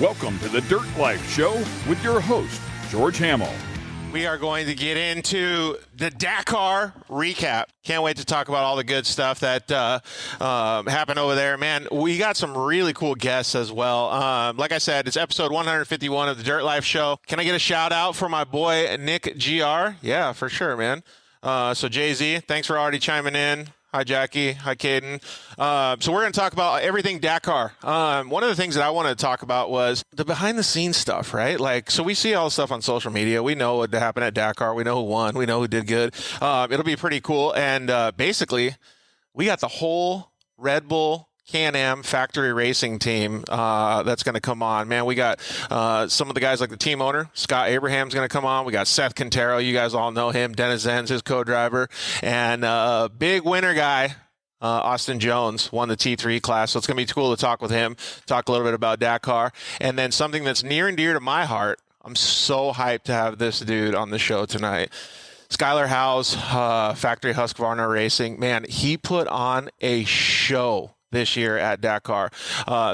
Welcome to the Dirt Life Show with your host, George Hamill. We are going to get into the Dakar recap. Can't wait to talk about all the good stuff that happened over there. Man, we got some really cool guests as well. Like I said, it's episode 151 of the Dirt Life Show. Can I get a shout out for my boy, Nick GR? Yeah, for sure, man. So Jay-Z, thanks for already chiming in. Hi, Jackie. Hi, Caden. So we're going to talk about everything Dakar. One of the things that I wanted to talk about was the behind-the-scenes stuff, right? Like, so we see all the stuff on social media. We know what happened at Dakar. We know who won. We know who did good. It'll be pretty cool. And basically, we got the whole Redbull Can-Am factory racing team that's going to come on. Man, we got some of the guys like the team owner, Scott Abraham's going to come on. We got Seth Quintero. You guys all know him. Dennis Zen's his co-driver. And big winner guy, Austin Jones, won the T3 class. So it's going to be cool to talk with him, talk a little bit about Dakar. And then something that's near and dear to my heart, I'm so hyped to have this dude on the show tonight. Skyler Howe's Factory Husqvarna Racing. Man, he put on a show this year at Dakar.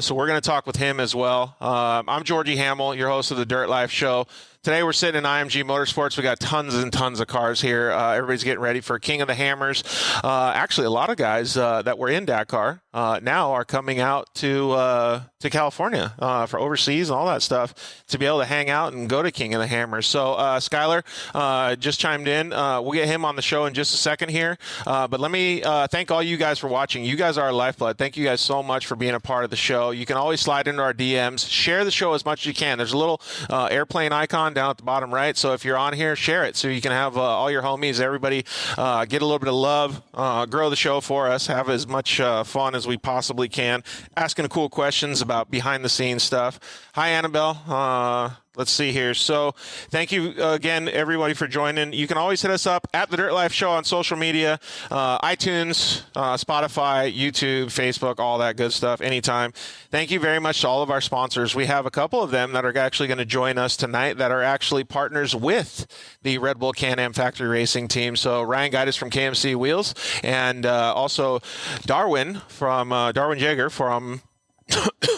So we're going to talk with him as well. I'm Georgie Hamill, your host of the Dirt Life Show. Today we're sitting in IMG Motorsports. We got tons and tons of cars here. Everybody's getting ready for King of the Hammers. Actually, a lot of guys that were in Dakar now are coming out to California for overseas and all that stuff to be able to hang out and go to King of the Hammers. So Skyler just chimed in. We'll get him on the show in just a second here. But let me thank all you guys for watching. You guys are our lifeblood. Thank you guys so much for being a part of the show. You can always slide into our DMs. Share the show as much as you can. There's a little airplane icon down at the bottom right. So if you're on here, share it so you can have all your homies, everybody get a little bit of love, grow the show for us, have as much fun as we possibly can, asking cool questions about behind the scenes stuff. Hi, Annabelle. Let's see here. So thank you again, everybody, for joining. You can always hit us up at The Dirt Life Show on social media, iTunes, Spotify, YouTube, Facebook, all that good stuff, anytime. Thank you very much to all of our sponsors. We have a couple of them that are actually going to join us tonight that are actually partners with the Redbull Can-Am Factory Racing team. So Ryan Gaitis from KMC Wheels and also Darwin Jaeger from,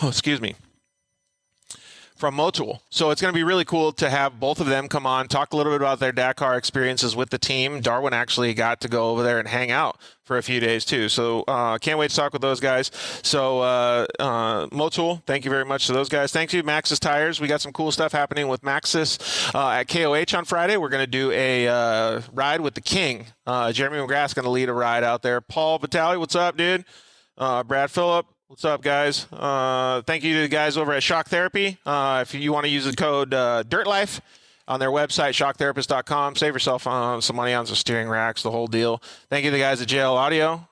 excuse me, from Motul. So it's going to be really cool to have both of them come on, talk a little bit about their Dakar experiences with the team. Darwin actually got to go over there and hang out for a few days too. So can't wait to talk with those guys. So Motul, thank you very much to those guys. Thank you, Maxxis Tires. We got some cool stuff happening with Maxxis at KOH on Friday. We're going to do a ride with the King. Jeremy McGrath's going to lead a ride out there. Paul Vitale, what's up, dude? Brad Phillip. What's up, guys? Thank you to the guys over at Shock Therapy. If you want to use the code DIRTLIFE on their website, shocktherapist.com, save yourself some money on some steering racks, the whole deal. Thank you to the guys at JL Audio.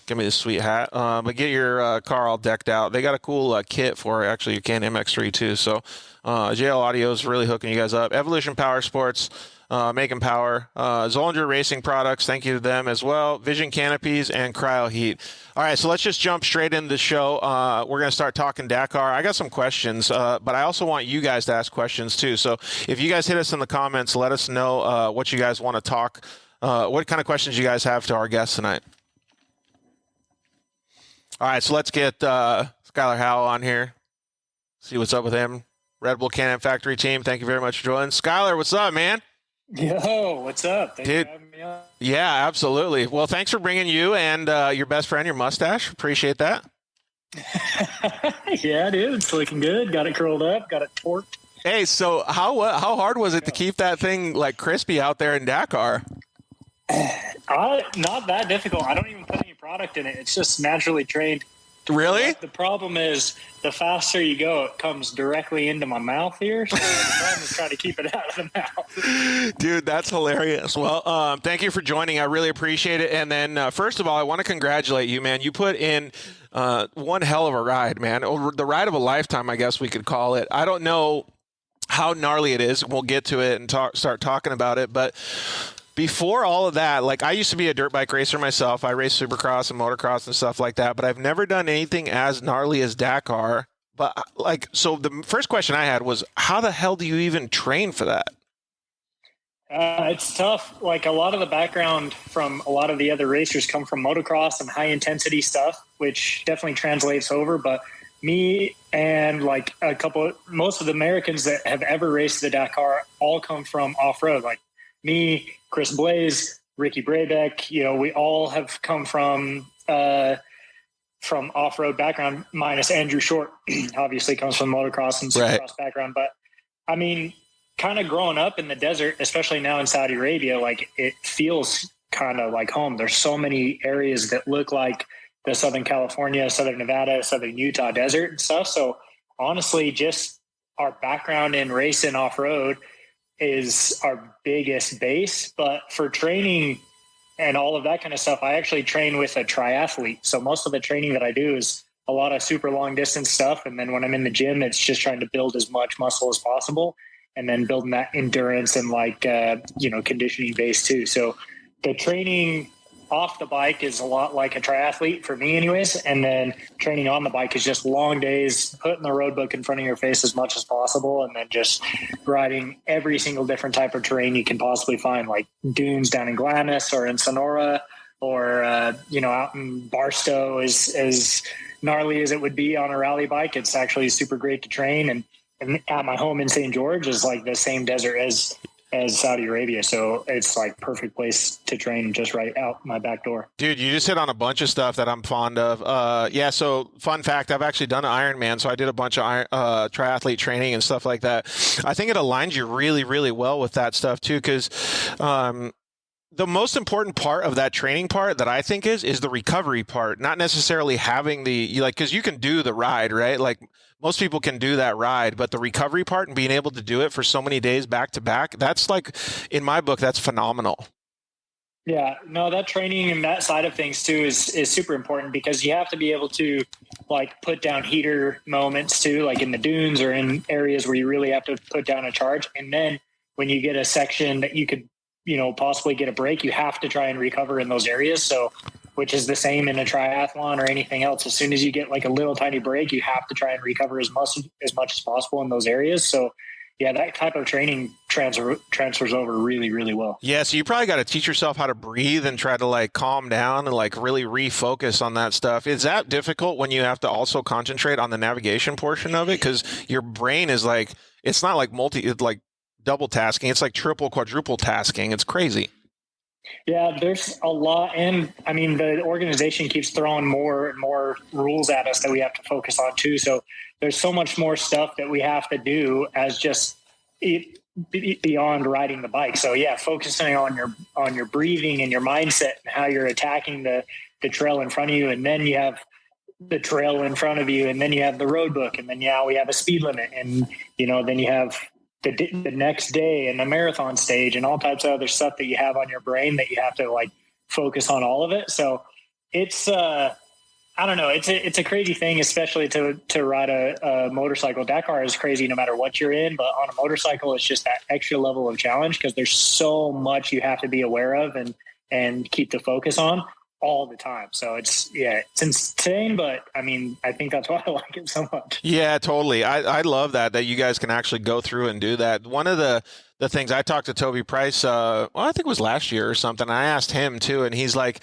Give me this sweet hat. But get your car all decked out. They got a cool kit for actually your Can MX-3 too. So JL Audio is really hooking you guys up. Evolution Power Sports. Making Power, Zollinger Racing Products, thank you to them as well, Vision Canopies, and Cryo Heat. All right, so let's just jump straight into the show. We're going to start talking Dakar. I got some questions, but I also want you guys to ask questions too. So if you guys hit us in the comments, let us know what you guys want to talk, what kind of questions you guys have to our guests tonight. All right, so let's get Skyler Howe on here, see what's up with him. Redbull Can-Am Factory team, thank you very much for joining. Skyler, what's up, man? Yo, what's up? Thanks for having me on. Yeah, absolutely. Well, thanks for bringing you and your best friend, your mustache. Appreciate that. Yeah, dude, it's looking good. Got it curled up, got it torqued. Hey, so how hard was it to keep that thing like crispy out there in Dakar? Not that difficult. I don't even put any product in it. It's just naturally trained. Really? The problem is the faster you go, it comes directly into my mouth here. So the problem is trying to keep it out of the mouth. Dude, that's hilarious. Well, thank you for joining. I really appreciate it. And then first of all, I want to congratulate you, man. You put in one hell of a ride, man. The ride of a lifetime, I guess we could call it. I don't know how gnarly it is. We'll get to it and start talking about it. But before all of that, like I used to be a dirt bike racer myself. I raced supercross and motocross and stuff like that, but I've never done anything as gnarly as Dakar. But like, so the first question I had was, how the hell do you even train for that? It's tough. Like a lot of the background from a lot of the other racers come from motocross and high intensity stuff, which definitely translates over. But me and like most of the Americans that have ever raced the Dakar all come from off-road. Like me, Chris Blaze, Ricky Brabeck, we all have come from off-road background, minus Andrew Short, obviously comes from motocross and supercross background. But I mean, kind of growing up in the desert, especially now in Saudi Arabia, like it feels kind of like home. There's so many areas that look like the Southern California, Southern Nevada, Southern Utah desert and stuff. So honestly, just our background in racing off-road is our biggest base. But for training and all of that kind of stuff, I actually train with a triathlete. So most of the training that I do is a lot of super long distance stuff. And then when I'm in the gym, it's just trying to build as much muscle as possible and then building that endurance and conditioning base too. So the training off the bike is a lot like a triathlete for me anyways. And then training on the bike is just long days, putting the road book in front of your face as much as possible. And then just riding every single different type of terrain you can possibly find, like dunes down in Glamis or in Sonora or, out in Barstow, as gnarly as it would be on a rally bike. It's actually super great to train. And at my home in St. George is like the same desert as Saudi Arabia. So it's like perfect place to train just right out my back door. Dude, you just hit on a bunch of stuff that I'm fond of. So fun fact, I've actually done an Ironman. So I did a bunch of triathlete training and stuff like that. I think it aligns you really, really well with that stuff too. Cause, the most important part of that training part that I think is the recovery part, not necessarily having cause you can do the ride, right? Like most people can do that ride, but the recovery part and being able to do it for so many days back to back, that's like, in my book, that's phenomenal. Yeah, no, that training and that side of things too is super important because you have to be able to like put down heater moments too, like in the dunes or in areas where you really have to put down a charge. And then when you get a section that you could, possibly get a break, you have to try and recover in those areas. So, which is the same in a triathlon or anything else. As soon as you get like a little tiny break, you have to try and recover as much as possible in those areas. So yeah, that type of training transfers over really, really well. Yeah. So you probably got to teach yourself how to breathe and try to like calm down and like really refocus on that stuff. Is that difficult when you have to also concentrate on the navigation portion of it? Cause your brain is like, it's not like it's like double tasking. It's like triple, quadruple tasking. It's crazy. Yeah, there's a lot. And I mean, the organization keeps throwing more and more rules at us that we have to focus on too. So there's so much more stuff that we have to do as just beyond riding the bike. So yeah, focusing on your breathing and your mindset and how you're attacking the trail in front of you. And then you have the trail in front of you, and then you have the road book, and then we have a speed limit, and then you have the next day and the marathon stage and all types of other stuff that you have on your brain that you have to like focus on all of it. So it's I don't know, it's a crazy thing, especially to ride a motorcycle. Dakar is crazy no matter what you're in, but on a motorcycle it's just that extra level of challenge because there's so much you have to be aware of and keep the focus on all the time. So it's insane, but I mean, I think that's why I like it so much. Yeah, totally. I love that you guys can actually go through and do that. One of the things I talked to Toby Price, I think it was last year or something. I asked him too, and he's like,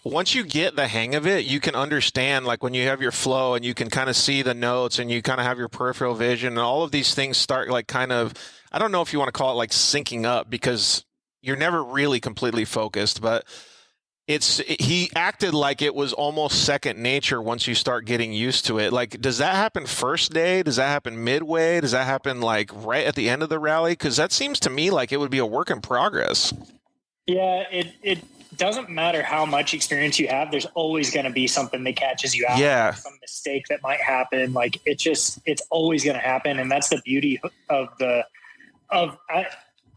once you get the hang of it, you can understand, like when you have your flow and you can kind of see the notes and you kind of have your peripheral vision and all of these things start like kind of, I don't know if you want to call it like syncing up because you're never really completely focused, but he acted like it was almost second nature once you start getting used to it. Like, does that happen first day? Does that happen midway? Does that happen like right at the end of the rally? Because that seems to me like it would be a work in progress. Yeah, it doesn't matter how much experience you have. There's always going to be something that catches you out. Yeah. Some mistake that might happen. Like it's always going to happen. And that's the beauty of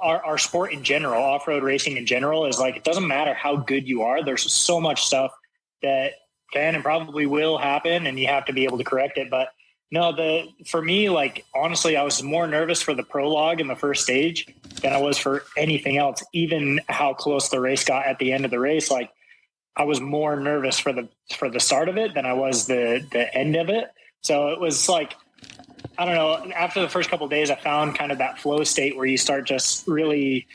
our sport in general, off-road racing in general, is like, it doesn't matter how good you are. There's so much stuff that can and probably will happen and you have to be able to correct it. But no, for me, like, honestly, I was more nervous for the prologue in the first stage than I was for anything else, even how close the race got at the end of the race. Like, I was more nervous for the start of it than I was the end of it. So it was like, I don't know, after the first couple of days, I found kind of that flow state where you start just really,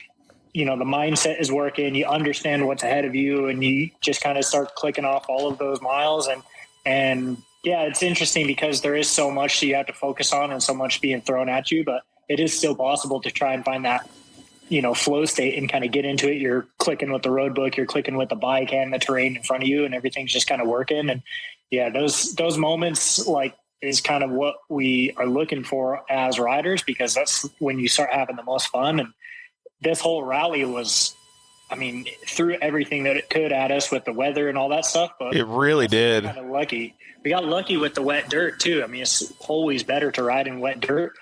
the mindset is working, you understand what's ahead of you, and you just kind of start clicking off all of those miles. And Yeah, it's interesting because there is so much you have to focus on and so much being thrown at you, but it is still possible to try and find that, flow state and kind of get into it. You're clicking with the road book, you're clicking with the bike and the terrain in front of you, and everything's just kind of working. And yeah, those moments is kind of what we are looking for as riders, because that's when you start having the most fun. And this whole rally was, threw everything that it could at us with the weather and all that stuff, but it really did. Kind of lucky. We got lucky with the wet dirt too. It's always better to ride in wet dirt.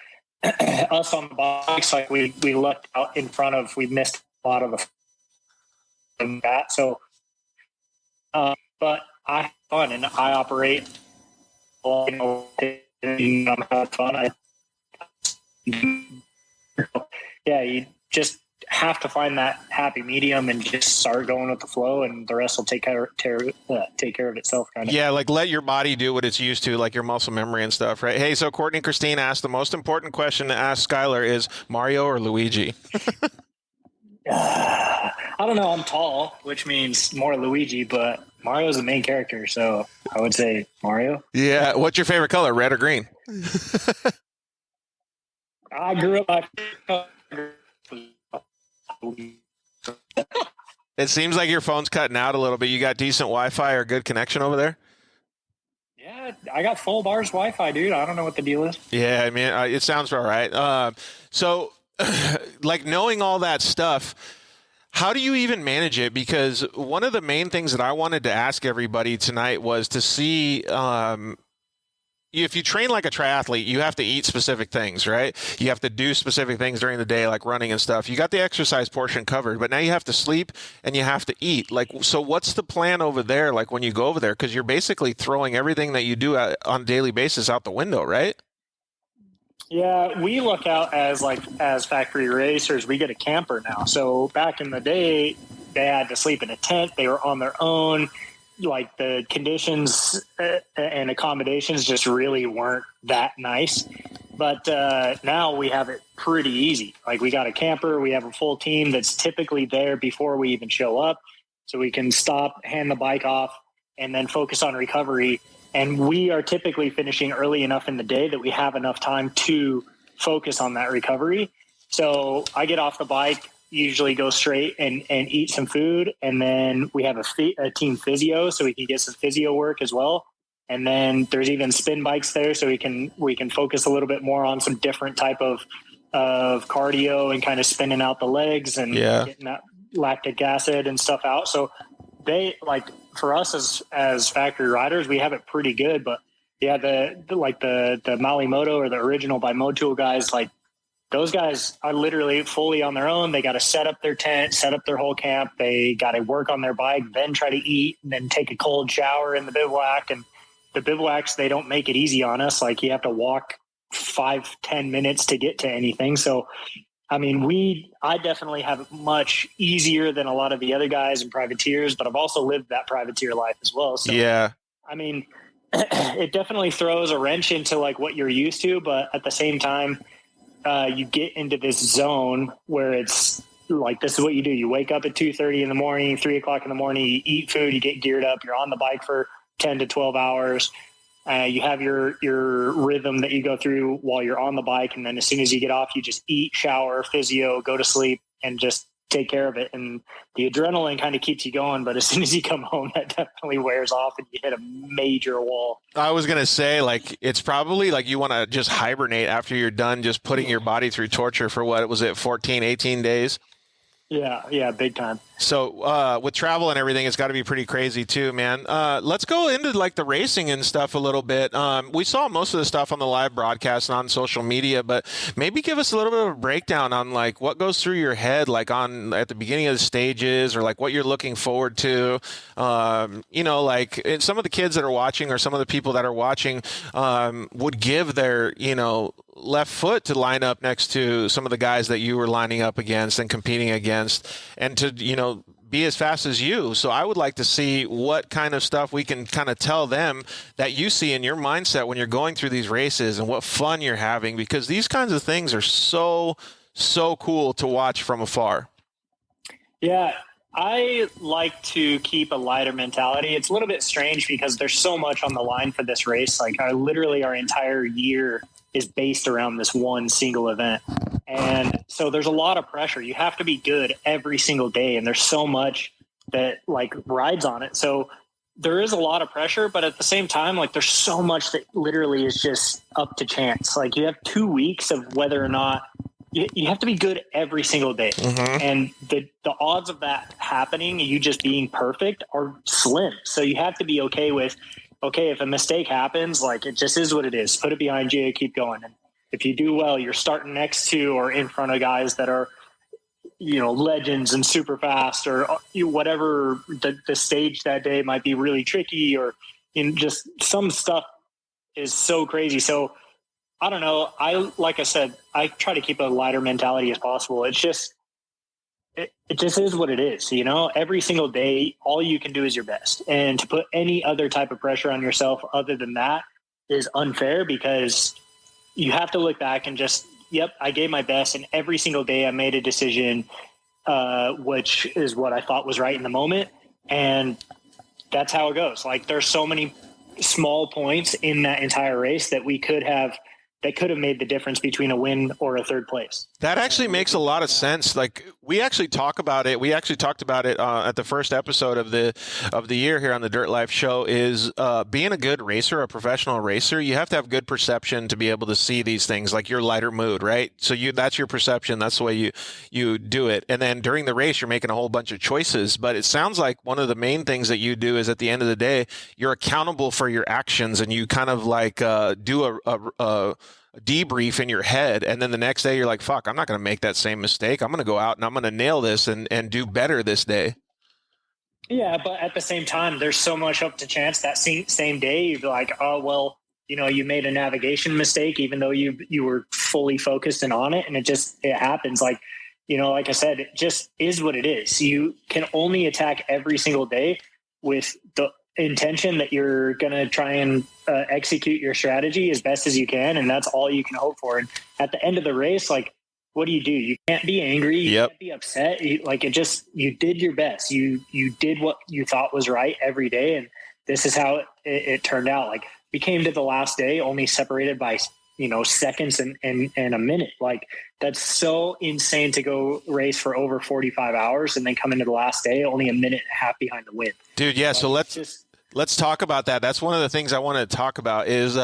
Us on the bikes, we lucked out in front of, we missed a lot of that. So, but I have fun and I operate. I'm having fun. Yeah, you just have to find that happy medium and just start going with the flow, and the rest will take care of itself. Kind of. Yeah, let your body do what it's used to, like your muscle memory and stuff, right? Hey, so Courtney Christine asked the most important question to ask Skyler is Mario or Luigi? I don't know. I'm tall, which means more Luigi, but Mario's the main character, so I would say Mario. Yeah. What's your favorite color, red or green? I grew up. It seems like your phone's cutting out a little bit. You got decent Wi-Fi or good connection over there? Yeah, I got full bars Wi-Fi, dude. I don't know what the deal is. Yeah, it sounds all right. So, knowing all that stuff, how do you even manage it? Because one of the main things that I wanted to ask everybody tonight was to see if you train like a triathlete, you have to eat specific things, right? You have to do specific things during the day, like running and stuff. You got the exercise portion covered, but now you have to sleep and you have to eat. So what's the plan over there, when you go over there? Because you're basically throwing everything that you do on a daily basis out the window, right? Yeah, we look out as factory racers. We get a camper now. So back in the day, they had to sleep in a tent. They were on their own. The conditions and accommodations just really weren't that nice. But now we have it pretty easy. We got a camper, we have a full team that's typically there before we even show up. So we can stop, hand the bike off, and then focus on recovery. And we are typically finishing early enough in the day that we have enough time to focus on that recovery. So I get off the bike, usually go straight and eat some food. And then we have a team physio, so we can get some physio work as well. And then there's even spin bikes there, so we can focus a little bit more on some different type of cardio and kind of spinning out the legs and getting that lactic acid and stuff out. So they for us as factory riders, we have it pretty good. But yeah, the Malimoto or the original by Motul guys, those guys are literally fully on their own. They got to set up their tent, set up their whole camp. They got to work on their bike, then try to eat, and then take a cold shower in the bivouac. And the bivouacs, they don't make it easy on us. You have to walk 5-10 minutes to get to anything. So, I definitely have it much easier than a lot of the other guys and privateers, but I've also lived that privateer life as well. So, yeah. It definitely throws a wrench into what you're used to, but at the same time, you get into this zone where it's this is what you do. You wake up at 2:30 in the morning, 3 o'clock in the morning, you eat food, you get geared up, you're on the bike for 10 to 12 hours. You have your rhythm that you go through while you're on the bike. And then as soon as you get off, you just eat, shower, physio, go to sleep, and just take care of it. And the adrenaline kind of keeps you going. But as soon as you come home, that definitely wears off and you hit a major wall. I was going to say, it's probably you want to just hibernate after you're done just putting your body through torture for 14, 18 days? Yeah, big time. So with travel and everything, it's got to be pretty crazy too, man. Let's go into the racing and stuff a little bit. We saw most of the stuff on the live broadcast and on social media, but maybe give us a little bit of a breakdown on what goes through your head, at the beginning of the stages, or what you're looking forward to. Some of the kids that are watching, or some of the people that are watching, would give their left foot to line up next to some of the guys that you were lining up against and competing against, and to be as fast as you. So I would like to see what kind of stuff we can kind of tell them that you see in your mindset when you're going through these races, and what fun you're having, because these kinds of things are so cool to watch from afar. Yeah, I like to keep a lighter mentality. It's a little bit strange because there's so much on the line for this race. Like literally our entire year is based around this one single event. And so there's a lot of pressure. You have to be good every single day. And there's so much that like rides on it. So there is a lot of pressure, but at the same time, like there's so much that literally is just up to chance. Like you have 2 weeks of whether or not you have to be good every single day. Mm-hmm. And the odds of that happening, you just being perfect, are slim. So you have to be okay with, okay, if a mistake happens, like it just is what it is. Put it behind you, keep going. And if you do well, you're starting next to or in front of guys that are, legends and super fast, or whatever the stage that day might be really tricky, or just some stuff is so crazy. So I don't know. Like I said, I try to keep a lighter mentality as possible. It's just, it just is what it is. Every single day, all you can do is your best, and to put any other type of pressure on yourself other than that is unfair, because you have to look back and just, yep, I gave my best, and every single day I made a decision, which is what I thought was right in the moment. And that's how it goes. Like there's so many small points in that entire race that could have made the difference between a win or a third place. That actually makes a lot of sense. Like we actually talk about it. We actually talked about it at the first episode of the year here on the Dirt Life Show. Is being a good racer, a professional racer, you have to have good perception to be able to see these things, like your lighter mood, right? So that's your perception. That's the way you do it. And then during the race, you're making a whole bunch of choices. But it sounds like one of the main things that you do is at the end of the day, you're accountable for your actions, and you kind of like do a debrief in your head, and then the next day you're like, fuck, I'm not going to make that same mistake. I'm going to go out and I'm going to nail this and do better this day. Yeah, but at the same time, there's so much up to chance that same day you'd be like, oh, well, you made a navigation mistake, even though you were fully focused and on it, and it happens. Like, like I said, it just is what it is. You can only attack every single day with the intention that you're going to try and execute your strategy as best as you can, and that's all you can hope for. And at the end of the race, like, what do? You can't be angry, you can't be upset. You did your best. You did what you thought was right every day, and this is how it turned out. Like, we came to the last day only separated by seconds and a minute. Like, that's so insane to go race for over 45 hours and then come into the last day only a minute and a half behind the win. Dude, yeah. So let's talk about that. That's one of the things I want to talk about is,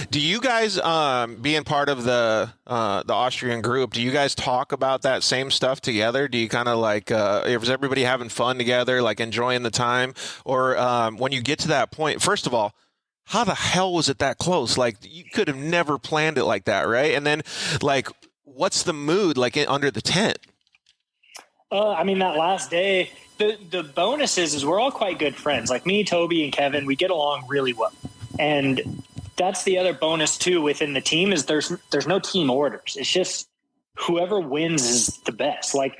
do you guys, being part of the Austrian group, do you guys talk about that same stuff together? Do you kind of like, is everybody having fun together, like enjoying the time? Or when you get to that point, first of all, how the hell was it that close? Like, you could have never planned it like that, right? And then, like, what's the mood like under the tent? That last day, the bonus is we're all quite good friends. Like me, Toby, and Kevin, we get along really well. And that's the other bonus too within the team is there's no team orders. It's just whoever wins is the best. Like,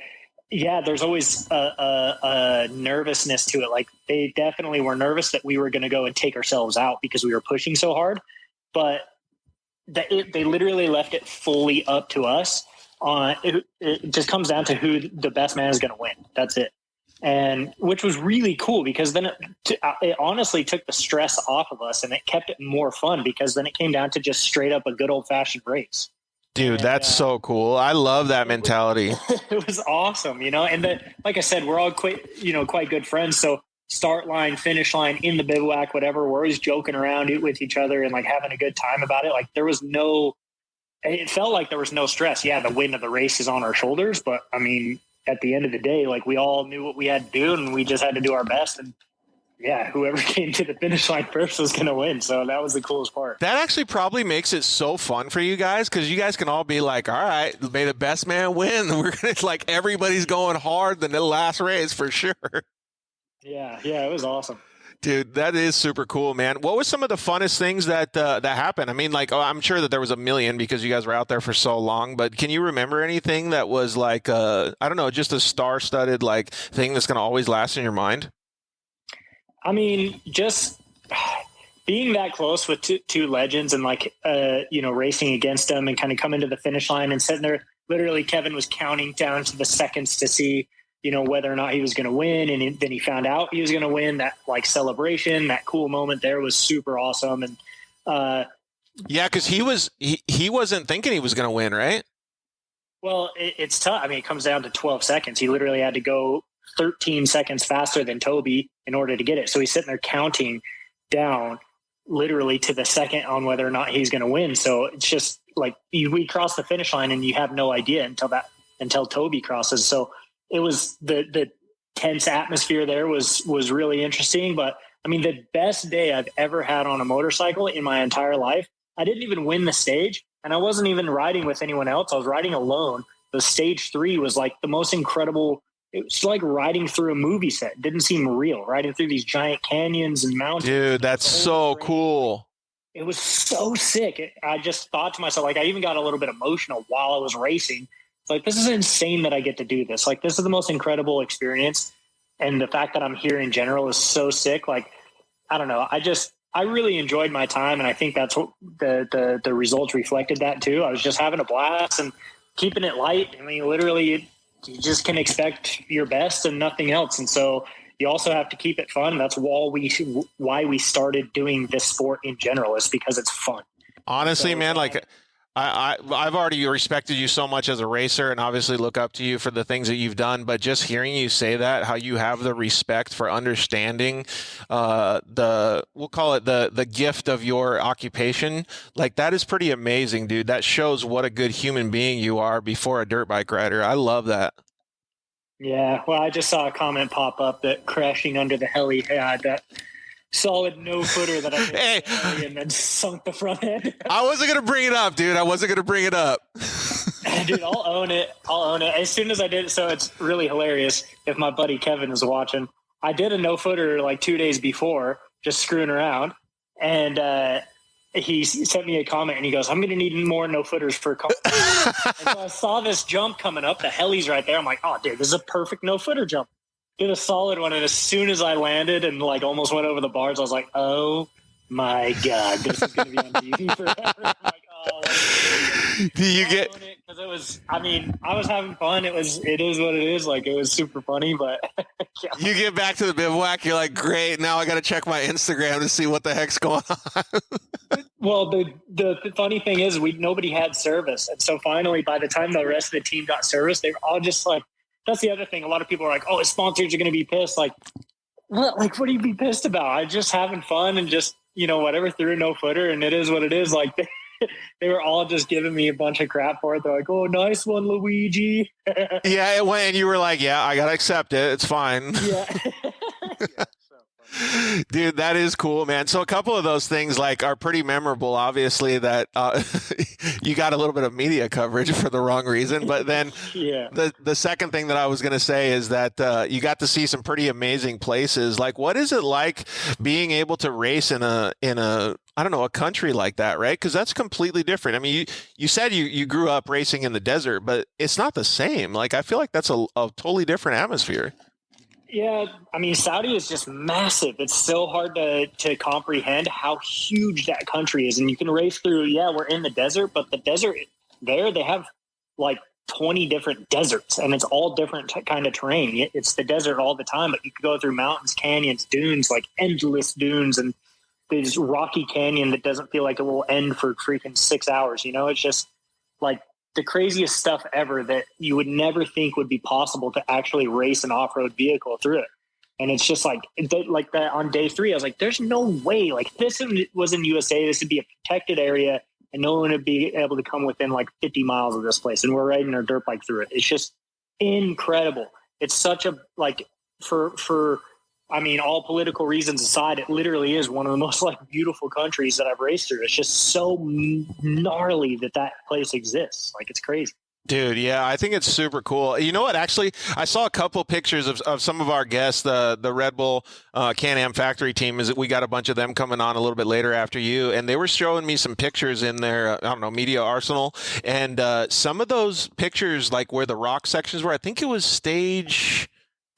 yeah, there's always a nervousness to it. Like, they definitely were nervous that we were going to go and take ourselves out because we were pushing so hard. But they literally left it fully up to us. It just comes down to who the best man is going to win. That's it. And which was really cool because then it honestly took the stress off of us, and it kept it more fun because then it came down to just straight up a good old fashioned race. Dude, that's so cool. I love that mentality. It was awesome, and like I said, we're all quite good friends. So start line, finish line, in the bivouac, whatever, we're always joking around with each other and like having a good time about it. Like it felt like there was no stress. Yeah, the win of the race is on our shoulders, but at the end of the day, like, we all knew what we had to do and we just had to do our best. And yeah, whoever came to the finish line first was going to win. So that was the coolest part. That actually probably makes it so fun for you guys because you guys can all be like, all right, may the best man win. We're going to, like, everybody's going hard in the last race for sure. Yeah, it was awesome. Dude, that is super cool, man. What was some of the funnest things that happened? I'm sure that there was a million because you guys were out there for so long, but can you remember anything that was like, I don't know, just a star-studded like thing that's going to always last in your mind? Just being that close with two legends and like, racing against them and kind of coming to the finish line and sitting there, literally Kevin was counting down to the seconds to see whether or not he was going to win. And then he found out he was going to win. That like celebration, that cool moment there was super awesome. And yeah, because he wasn't thinking he was going to win, right? Well, it's tough. I mean, it comes down to 12 seconds. He literally had to go 13 seconds faster than Toby in order to get it. So he's sitting there counting down literally to the second on whether or not he's going to win. So it's just like we cross the finish line and you have no idea until Toby crosses. So it was the tense atmosphere there was really interesting. But I mean, the best day I've ever had on a motorcycle in my entire life. I didn't even win the stage, and I wasn't even riding with anyone else. I was riding alone. The stage 3 was like the most incredible. It was like riding through a movie set. It didn't seem real, riding through these giant canyons and mountains. Dude, that's so cool. It was so sick. I just thought to myself, like, I even got a little bit emotional while I was racing. It's like, this is insane that I get to do this. Like, this is the most incredible experience. And the fact that I'm here in general is so sick. Like, I don't know. I really enjoyed my time. And I think that's what the results reflected that too. I was just having a blast and keeping it light. I mean, literally you just can expect your best and nothing else. And so you also have to keep it fun. That's why we started doing this sport in general, is because it's fun. Honestly, so, man, like I've already respected you so much as a racer and obviously look up to you for the things that you've done. But just hearing you say that, how you have the respect for understanding we'll call it the gift of your occupation, like that is pretty amazing, dude. That shows what a good human being you are before a dirt bike rider. I love that. Yeah, well, I just saw a comment pop up that crashing under the heli had that solid no-footer that I did and then sunk the front end. I wasn't going to bring it up, dude. Dude, I'll own it. As soon as I did it, so it's really hilarious if my buddy Kevin is watching. I did a no-footer like 2 days before, just screwing around, and he sent me a comment and he goes, I'm going to need more no-footers for a couple. And so I saw this jump coming up. The heli's right there. I'm like, oh, dude, this is a perfect no-footer jump. Did a solid one, and as soon as I landed and like almost went over the bars, I was like, "Oh my god, this is going to be on TV forever." I'm like, oh, do you get? Because it was. I mean, I was having fun. It is what it is. Like, it was super funny, but yeah. You get back to the bivouac, you're like, great. Now I got to check my Instagram to see what the heck's going on. Well, the funny thing is, nobody had service, and so finally, by the time the rest of the team got service, they were all just like. That's the other thing. A lot of people are like, oh, his sponsors are going to be pissed. Like, what? Like, what do you be pissed about? I'm just having fun and just, whatever, threw a no-footer, and it is what it is. Like, they were all just giving me a bunch of crap for it. They're like, oh, nice one, Luigi. Yeah, it went, and you were like, yeah, I got to accept it. It's fine. Yeah. Yeah. Dude, that is cool, man. So a couple of those things like are pretty memorable. Obviously, that you got a little bit of media coverage for the wrong reason. But then, yeah. The second thing that I was going to say is that you got to see some pretty amazing places. Like, what is it like being able to race in a I don't know, a country like that, right? Because that's completely different. I mean, you said you grew up racing in the desert, but it's not the same. Like, I feel like that's a totally different atmosphere. Yeah, I mean, Saudi is just massive. It's so hard to comprehend how huge that country is. And you can race through, we're in the desert, but the desert there, they have like 20 different deserts, and it's all different kind of terrain. It's the desert all the time, but you can go through mountains, canyons, dunes, like endless dunes, and this rocky canyon that doesn't feel like it will end for freaking 6 hours. It's just like the craziest stuff ever that you would never think would be possible to actually race an off-road vehicle through it. And it's just like that on day 3, I was like, there's no way, like, this was in USA, this would be a protected area and no one would be able to come within like 50 miles of this place. And we're riding our dirt bike through it. It's just incredible. It's such a, like, I mean, all political reasons aside, it literally is one of the most like beautiful countries that I've raced through. It's just so gnarly that place exists. Like, it's crazy. Dude, yeah, I think it's super cool. You know what? Actually, I saw a couple pictures of some of our guests, the Redbull Can-Am factory team. We got a bunch of them coming on a little bit later after you, and they were showing me some pictures in their, media arsenal. And some of those pictures, like where the rock sections were, I think it was stage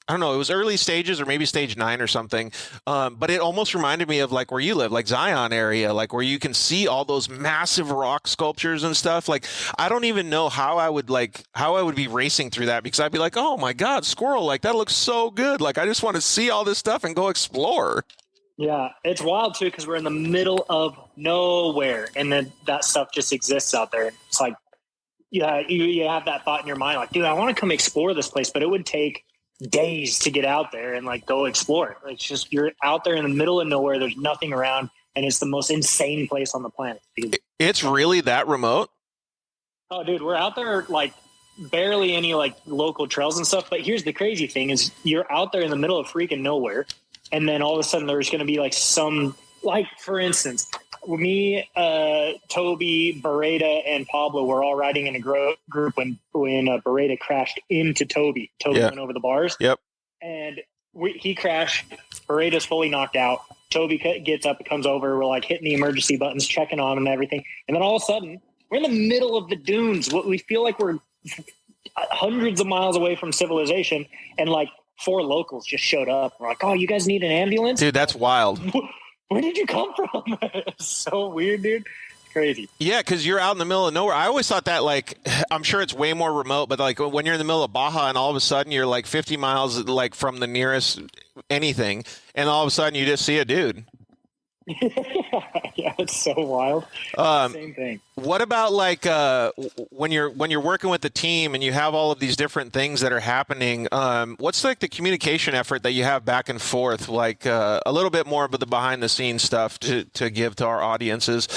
I don't know, it was early stages or maybe stage 9 or something. But it almost reminded me of like where you live, like Zion area, like where you can see all those massive rock sculptures and stuff. Like, I don't even know how I would be racing through that, because I'd be like, oh my God, squirrel, like that looks so good. Like, I just want to see all this stuff and go explore. Yeah, it's wild too, because we're in the middle of nowhere, and then that stuff just exists out there. It's like, yeah, you have that thought in your mind, like, dude, I want to come explore this place, but it would take days to get out there and like go explore it. It's just, you're out there in the middle of nowhere. There's nothing around, and it's the most insane place on the planet. It's really that remote? Oh, dude, we're out there like barely any like local trails and stuff. But here's the crazy thing: is you're out there in the middle of freaking nowhere, and then all of a sudden there's going to be like some, like, for instance, me, Toby, Beretta, and Pablo were all riding in a group when Beretta crashed into Toby. Toby went over the bars. Yep. And he crashed. Beretta's fully knocked out. Toby gets up and comes over. We're like hitting the emergency buttons, checking on him and everything. And then all of a sudden, we're in the middle of the dunes. We feel like we're hundreds of miles away from civilization. And like 4 locals just showed up. We're like, oh, you guys need an ambulance? Dude, that's wild. Where did you come from? It's so weird, dude. It's crazy. Yeah, because you're out in the middle of nowhere. I always thought that, like, I'm sure it's way more remote, but like when you're in the middle of Baja and all of a sudden you're like 50 miles like from the nearest anything, and all of a sudden you just see a dude. Yeah, it's so wild. Same thing. What about like when you're working with the team and you have all of these different things that are happening? What's like the communication effort that you have back and forth? Like a little bit more of the behind the scenes stuff to give to our audiences.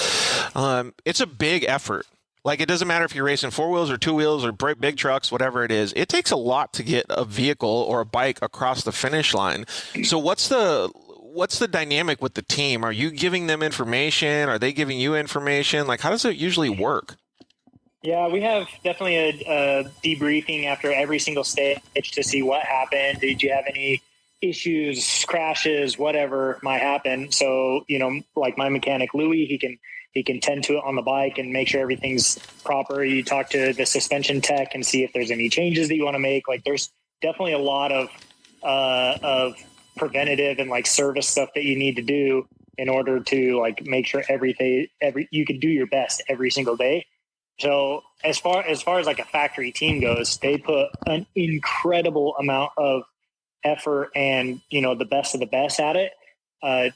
It's a big effort. Like, it doesn't matter if you're racing 4 wheels or 2 wheels or big trucks, whatever it is. It takes a lot to get a vehicle or a bike across the finish line. So what's the dynamic with the team? Are you giving them information? Are they giving you information? Like, how does it usually work? Yeah, we have definitely a debriefing after every single stage to see what happened. Did you have any issues, crashes, whatever might happen? So, like my mechanic, Louie, he can tend to it on the bike and make sure everything's proper. You talk to the suspension tech and see if there's any changes that you want to make. Like, there's definitely a lot of preventative and like service stuff that you need to do in order to like make sure you can do your best every single day. So as far as like a factory team goes, they put an incredible amount of effort and the best of the best at it.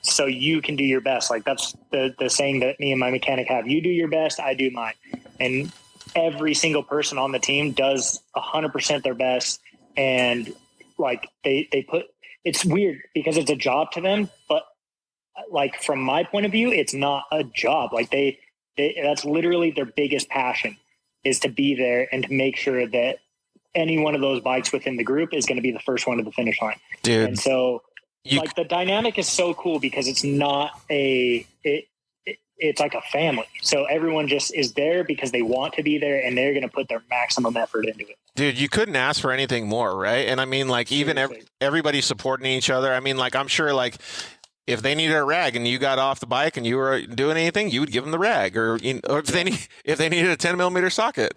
So you can do your best. Like, that's the saying that me and my mechanic have: you do your best, I do mine. And every single person on the team does 100% their best. And like they put, it's weird because it's a job to them, but like from my point of view, it's not a job. Like that's literally their biggest passion, is to be there and to make sure that any one of those bikes within the group is going to be the first one to the finish line. Dude. And so the dynamic is so cool because it's not it's like a family. So everyone just is there because they want to be there, and they're going to put their maximum effort into it. Dude, you couldn't ask for anything more, right? And I mean, like, even everybody supporting each other. I mean, like, I'm sure, like, if they needed a rag and you got off the bike and you were doing anything, you would give them the rag, or if they needed a 10mm socket.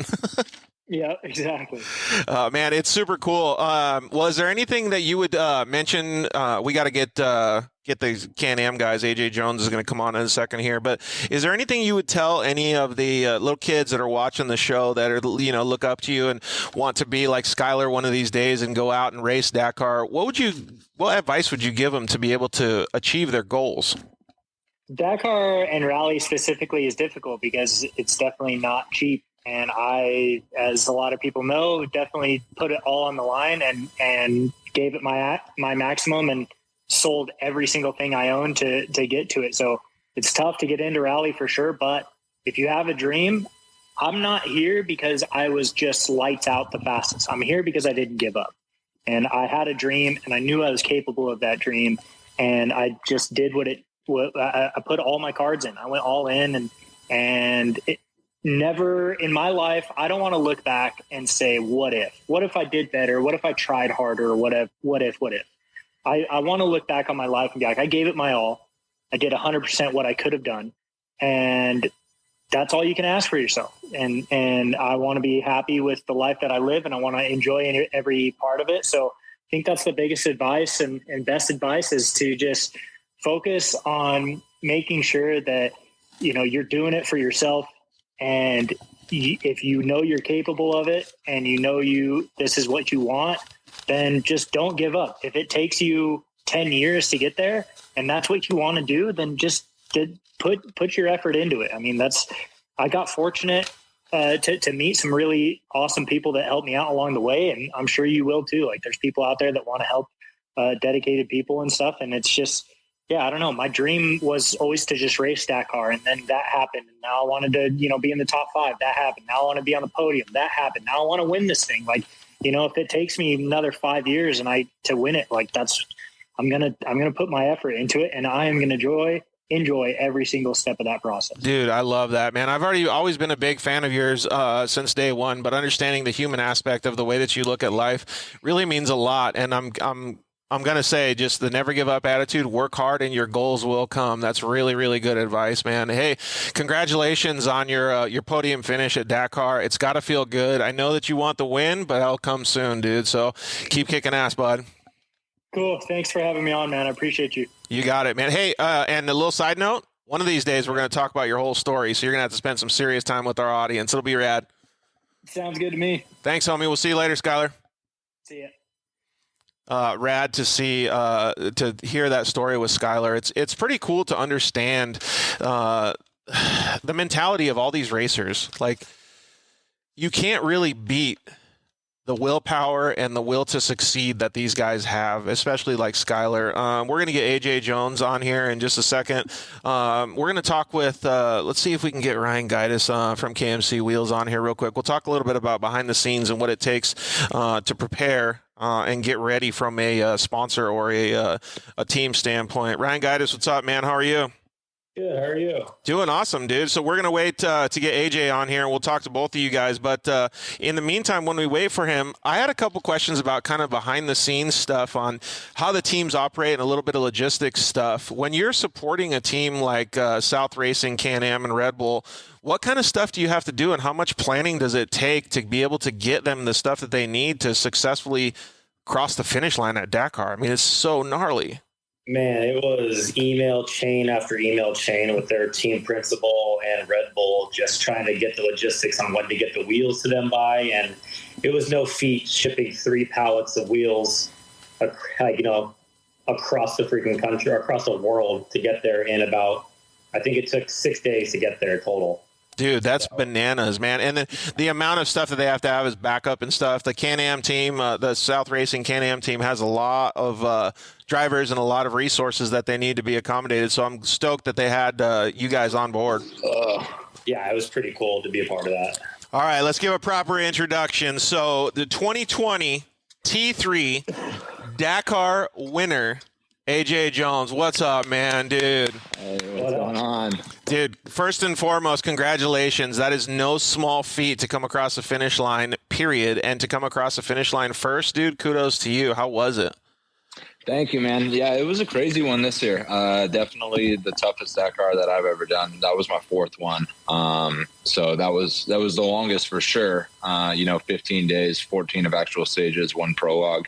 Yeah, exactly. Man, it's super cool. Well, is there anything that you would mention? We got to get the Can-Am guys. AJ Jones is going to come on in a second here. But is there anything you would tell any of the little kids that are watching the show that are, look up to you and want to be like Skyler one of these days and go out and race Dakar? What advice would you give them to be able to achieve their goals? Dakar and rally specifically is difficult because it's definitely not cheap. And I, as a lot of people know, definitely put it all on the line and gave it my maximum and sold every single thing I own to get to it. So it's tough to get into rally for sure. But if you have a dream, I'm not here because I was just lights out the fastest. I'm here because I didn't give up. And I had a dream, and I knew I was capable of that dream. And I just did I put all my cards in. I went all in, and it, never in my life, I don't want to look back and say, what if I did better? What if I tried harder? What if? I want to look back on my life and be like, I gave it my all. I did 100% what I could have done. And that's all you can ask for yourself. And I want to be happy with the life that I live, and I want to enjoy every part of it. So think that's the biggest advice and best advice is to just focus on making sure that, you're doing it for yourself. And if you're capable of it and this is what you want, then just don't give up. If it takes you 10 years to get there and that's what you want to do, then just put your effort into it. I mean, I got fortunate to meet some really awesome people that helped me out along the way. And I'm sure you will too. Like there's people out there that want to help dedicated people and stuff. And it's just, I don't know. My dream was always to just race Dakar, and then that happened. And now I wanted to, be in the top 5. That happened. Now I want to be on the podium. That happened. Now I want to win this thing. Like, if it takes me another 5 years to win it, like I'm going to put my effort into it, and I am going to enjoy every single step of that process. Dude, I love that, man. I've always been a big fan of yours since day one, but understanding the human aspect of the way that you look at life really means a lot. And I'm going to say just the never give up attitude, work hard and your goals will come. That's really, really good advice, man. Hey, congratulations on your podium finish at Dakar. It's got to feel good. I know that you want the win, but that'll come soon, dude. So keep kicking ass, bud. Cool. Thanks for having me on, man. I appreciate you. You got it, man. Hey, and a little side note, one of these days we're going to talk about your whole story. So you're going to have to spend some serious time with our audience. It'll be rad. Sounds good to me. Thanks, homie. We'll see you later, Skyler. See ya. Rad to see, to hear that story with Skyler. It's pretty cool to understand the mentality of all these racers. Like, you can't really beat the willpower and the will to succeed that these guys have, especially like Skyler. We're going to get AJ Jones on here in just a second. We're going to talk with, let's see if we can get Ryan Gaitis from KMC Wheels on here real quick. We'll talk a little bit about behind the scenes and what it takes to prepare and get ready from a sponsor or a team standpoint. Ryan Gaitis, what's up, man? How are you? Good. How are you? Doing awesome, dude. So we're going to wait to get AJ on here, and we'll talk to both of you guys. But in the meantime, when we wait for him, I had a couple questions about kind of behind-the-scenes stuff on how the teams operate and a little bit of logistics stuff. When you're supporting a team like South Racing, Can-Am, and Red Bull, what kind of stuff do you have to do, and how much planning does it take to be able to get them the stuff that they need to successfully cross the finish line at Dakar? I mean, it's so gnarly. Man, it was email chain after email chain with their team principal and Red Bull just trying to get the logistics on when to get the wheels to them by. And it was no feat shipping 3 pallets of wheels, across the freaking country, across the world to get there in about, I think it took 6 days to get there total. Dude, that's bananas, man. And then the amount of stuff that they have to have is backup and stuff. The Can-Am team, the South Racing Can-Am team has a lot of drivers and a lot of resources that they need to be accommodated. So I'm stoked that they had you guys on board. Yeah, it was pretty cool to be a part of that. All right, let's give a proper introduction. So the 2020 T3 Dakar winner, AJ Jones. What's up, man, dude? Hey, what's going on? Dude, first and foremost, congratulations. That is no small feat to come across the finish line, period. And to come across the finish line first, dude, kudos to you. How was it? Thank you, man. Yeah, it was a crazy one this year. Definitely the toughest Dakar that I've ever done. That was my 4th one. So that was the longest for sure. 15 days, 14 of actual stages, 1 prologue.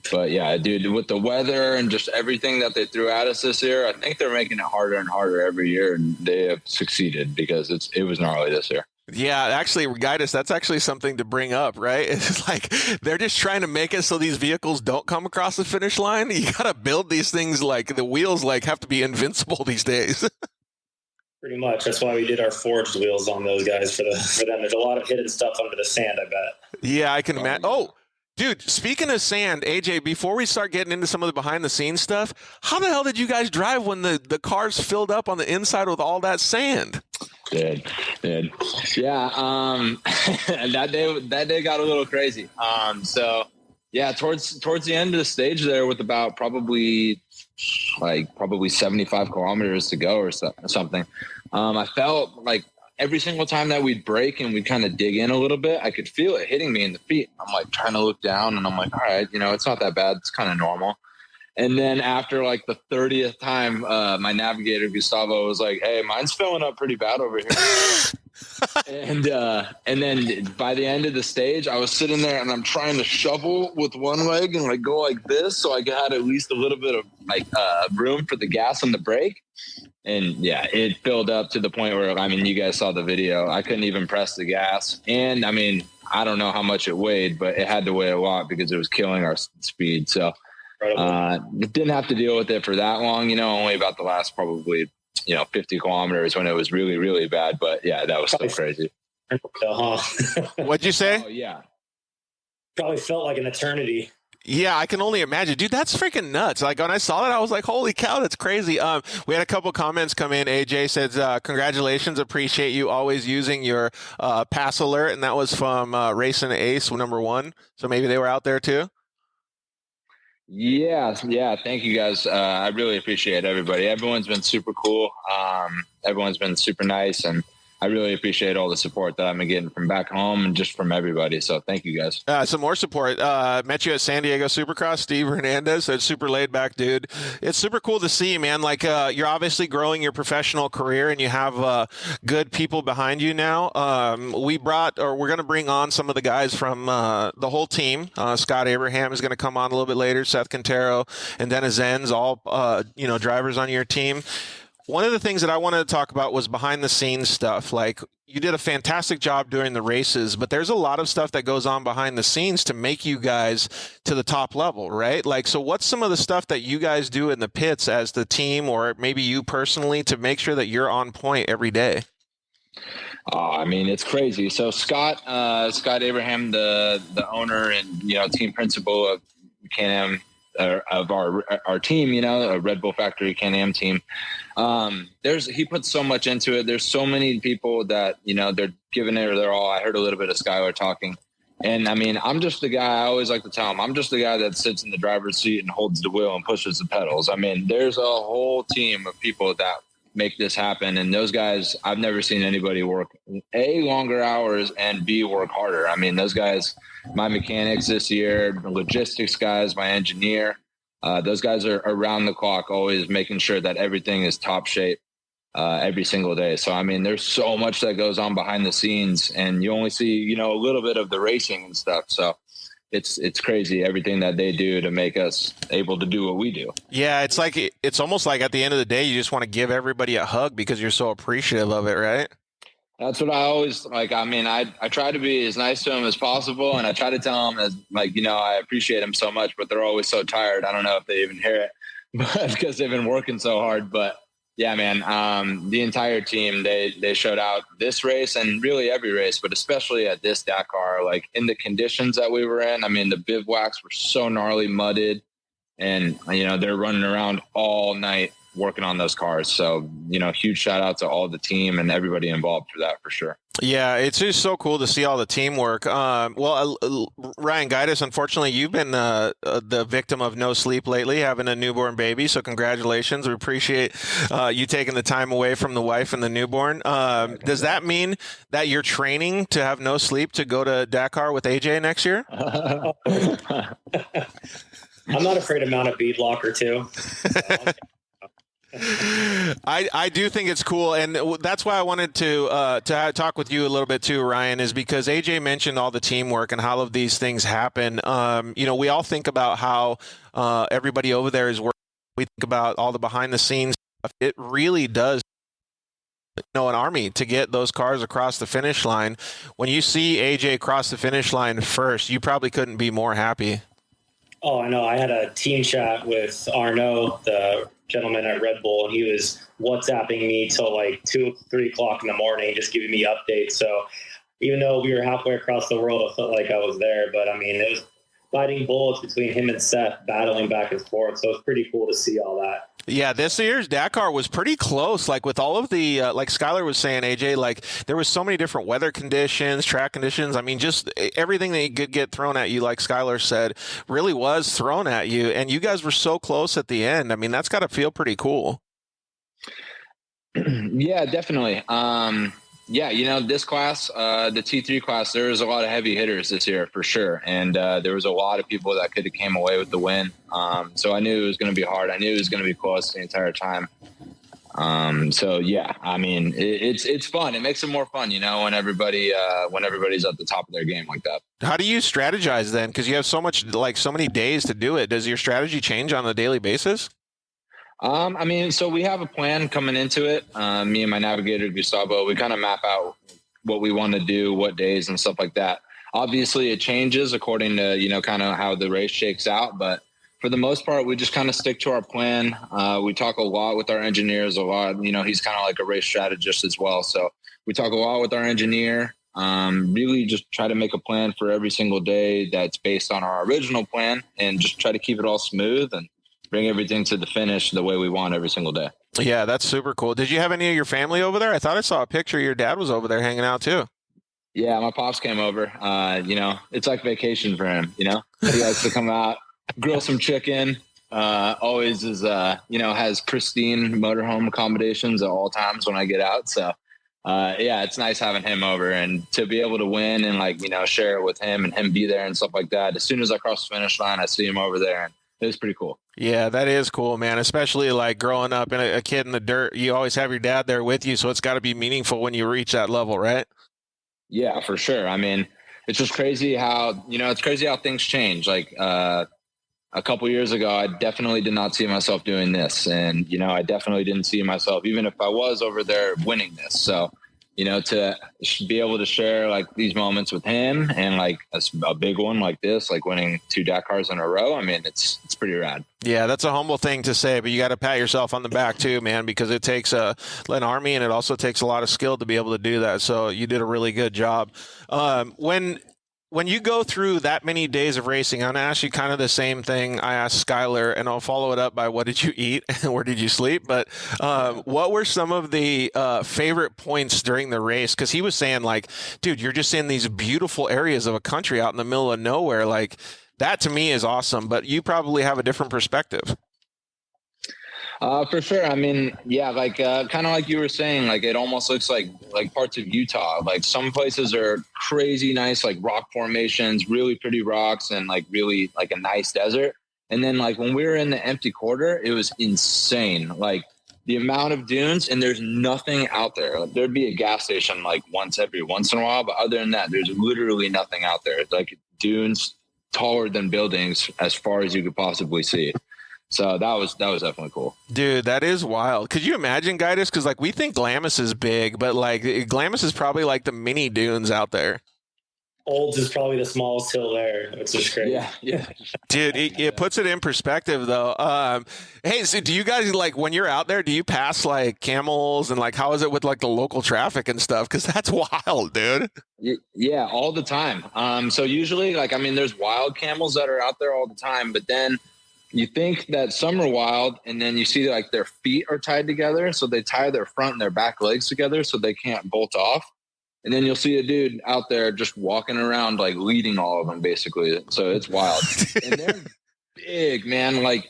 But yeah, dude, with the weather and just everything that they threw at us this year, I think they're making it harder and harder every year, and they have succeeded because it was gnarly this year. Yeah, actually, Gaitis, that's actually something to bring up, right? It's like they're just trying to make it so these vehicles don't come across the finish line. You got to build these things like the wheels have to be invincible these days. Pretty much. That's why we did our forged wheels on those guys for them. There's a lot of hidden stuff under the sand, I bet. Yeah, I can imagine. Oh, dude, speaking of sand, AJ, before we start getting into some of the behind-the-scenes stuff, how the hell did you guys drive when the cars filled up on the inside with all that sand? Did. Yeah, that day got a little crazy. So, yeah, towards the end of the stage there with about probably 75 kilometers to go or something, I felt like every single time that we'd brake and we'd kind of dig in a little bit, I could feel it hitting me in the feet. I'm like trying to look down and I'm like, all right, it's not that bad. It's kind of normal. And then after like the 30th time, my navigator, Gustavo, was like, hey, mine's filling up pretty bad over here. And then by the end of the stage, I was sitting there and I'm trying to shovel with one leg and like go like this, so I had at least a little bit of like room for the gas on the brake. And yeah, it filled up to the point where, I mean, you guys saw the video. I couldn't even press the gas. And I mean, I don't know how much it weighed, but it had to weigh a lot because it was killing our speed. So didn't have to deal with it for that long, only about the last probably 50 kilometers when it was really, really bad. But yeah, that was so crazy. What'd you say? Oh, yeah. Probably felt like an eternity. Yeah, I can only imagine. Dude, that's freaking nuts. Like, when I saw that, I was like, holy cow, that's crazy. We had a couple comments come in. AJ says, congratulations. Appreciate you always using your pass alert. And that was from Racing Ace #1. So maybe they were out there too. Yeah. Thank you guys. I really appreciate everybody. Everyone's been super cool. Everyone's been super nice, and I really appreciate all the support that I've been getting from back home and just from everybody. So thank you guys. Some more support. Met you at San Diego Supercross. Steve Hernandez said, super laid back dude. It's super cool to see, man. Like, you're obviously growing your professional career and you have good people behind you now. We're going to bring on some of the guys from the whole team. Scott Abraham is going to come on a little bit later. Seth Quintero and Dennis Zenz, all drivers on your team. One of the things that I wanted to talk about was behind the scenes stuff. Like, you did a fantastic job during the races, but there's a lot of stuff that goes on behind the scenes to make you guys to the top level, right? Like, so what's some of the stuff that you guys do in the pits as the team, or maybe you personally, to make sure that you're on point every day? I mean, it's crazy. So Scott Abraham, the owner and, team principal of Can-Am, of our team, a Red Bull Factory Can-Am team. He puts so much into it. There's so many people that, they're giving it their all. I heard a little bit of Skyler talking, and I mean, I'm just the guy. I always like to tell him, I'm just the guy that sits in the driver's seat and holds the wheel and pushes the pedals. I mean, there's a whole team of people that make this happen. And those guys, I've never seen anybody work longer hours and work harder. I mean, those guys, my mechanics this year, logistics guys, my engineer, those guys are around the clock, always making sure that everything is top shape every single day. So, I mean, there's so much that goes on behind the scenes, and you only see, a little bit of the racing and stuff. So it's crazy, everything that they do to make us able to do what we do. Yeah, it's almost like at the end of the day, you just want to give everybody a hug because you're so appreciative of it, right? That's what I always like. I mean, I try to be as nice to them as possible, and I try to tell them I appreciate them so much, but they're always so tired. I don't know if they even hear it, but because they've been working so hard. But yeah, man, the entire team, they showed out this race and really every race, but especially at this Dakar, like in the conditions that we were in. I mean, the bivouacs were so gnarly, mudded, and they're running around all night working on those cars. So, huge shout out to all the team and everybody involved for that, for sure. Yeah, it's just so cool to see all the teamwork. Ryan Gaitis, unfortunately, you've been the victim of no sleep lately, having a newborn baby. So congratulations. We appreciate you taking the time away from the wife and the newborn. Does that mean that you're training to have no sleep to go to Dakar with AJ next year? I'm not afraid to mount a bead lock or two. I do think it's cool, and that's why I wanted to talk with you a little bit too, Ryan, is because AJ mentioned all the teamwork and how all of these things happen. We all think about how everybody over there is working. We think about all the behind the scenes stuff. It really does, an army to get those cars across the finish line. When you see AJ cross the finish line first, you probably couldn't be more happy. Oh, I know. I had a team chat with Arnaud, the gentleman at Red Bull, and he was WhatsApping me till like 2, 3 o'clock in the morning, just giving me updates. So even though we were halfway across the world, I felt like I was there. But I mean, it was fighting bullets between him and Seth, battling back and forth. So it was pretty cool to see all that. Yeah, this year's Dakar was pretty close. Like with all of the, like Skyler was saying, AJ, like there was so many different weather conditions, track conditions. I mean, just everything that could get thrown at you, like Skyler said, really was thrown at you. And you guys were so close at the end. I mean, that's got to feel pretty cool. Yeah, definitely. Yeah, this class, the T3 class, there was a lot of heavy hitters this year for sure. And there was a lot of people that could have came away with the win. So I knew it was going to be hard. I knew it was going to be close the entire time. So yeah, I mean, it's fun. It makes it more fun, you know, when everybody's at the top of their game like that. How do you strategize then? Because you have so many days to do it. Does your strategy change on a daily basis? I mean, so we have a plan coming into it. Me and my navigator, Gustavo, we kind of map out what we want to do, what days and stuff like that. Obviously it changes according to, you know, kind of how the race shakes out. But for the most part, we just kind of stick to our plan. We talk a lot with our engineers a lot. You know, he's kind of like a race strategist as well. So we talk a lot with our engineer, really just try to make a plan for every single day that's based on our original plan and just try to keep it all smooth and bring everything to the finish the way we want every single day. Yeah, that's super cool. Did you have any of your family over there? I thought I saw a picture. Your dad was over there hanging out too. Yeah, my pops came over. You know, it's like vacation for him, you know? He likes to come out, grill some chicken, always is, you know, has pristine motorhome accommodations at all times when I get out. So, yeah, it's nice having him over and to be able to win and like, you know, share it with him and him be there and stuff like that. As soon as I cross the finish line, I see him over there and it was pretty cool. Yeah, that is cool, man. Especially like growing up in a kid in the dirt, you always have your dad there with you. So it's got to be meaningful when you reach that level, right? Yeah, for sure. I mean, it's just crazy how, you know, it's crazy how things change. Like, a couple years ago, I definitely did not see myself doing this. And, you know, I definitely didn't see myself, even if I was over there winning this. So, you know, to be able to share like these moments with him and like a big one like this, like winning 2 Dakars in a row. I mean, it's pretty rad. Yeah, that's a humble thing to say, but you got to pat yourself on the back too, man, because it takes an army and it also takes a lot of skill to be able to do that. So you did a really good job. When you go through that many days of racing, I'm going to ask you kind of the same thing I asked Skyler, and I'll follow it up by what did you eat and where did you sleep? But what were some of the favorite points during the race? Because he was saying, like, dude, you're just in these beautiful areas of a country out in the middle of nowhere. Like, that to me is awesome, but you probably have a different perspective. For sure. I mean, yeah, like kind of like you were saying, like it almost looks like parts of Utah. Like some places are crazy nice, like rock formations, really pretty rocks, and like really like a nice desert. And then like when we were in the empty quarter, it was insane. Like the amount of dunes, and there's nothing out there. Like, there'd be a gas station like every once in a while, but other than that, there's literally nothing out there. It's like dunes taller than buildings as far as you could possibly see. So that was definitely cool. Dude, that is wild. Could you imagine, Gaius? Because like we think Glamis is big, but like Glamis is probably like the mini dunes out there. Olds is probably the smallest hill there. It's just crazy. Yeah. Dude, it puts it in perspective though. Hey, so do you guys like when you're out there, do you pass like camels and like how is it with like the local traffic and stuff? Because that's wild, dude. Yeah, all the time. So usually like, I mean, there's wild camels that are out there all the time, but then you think that some are wild and then you see like their feet are tied together. So they tie their front and their back legs together so they can't bolt off. And then you'll see a dude out there just walking around, like leading all of them basically. So it's wild. And they're big, man. Like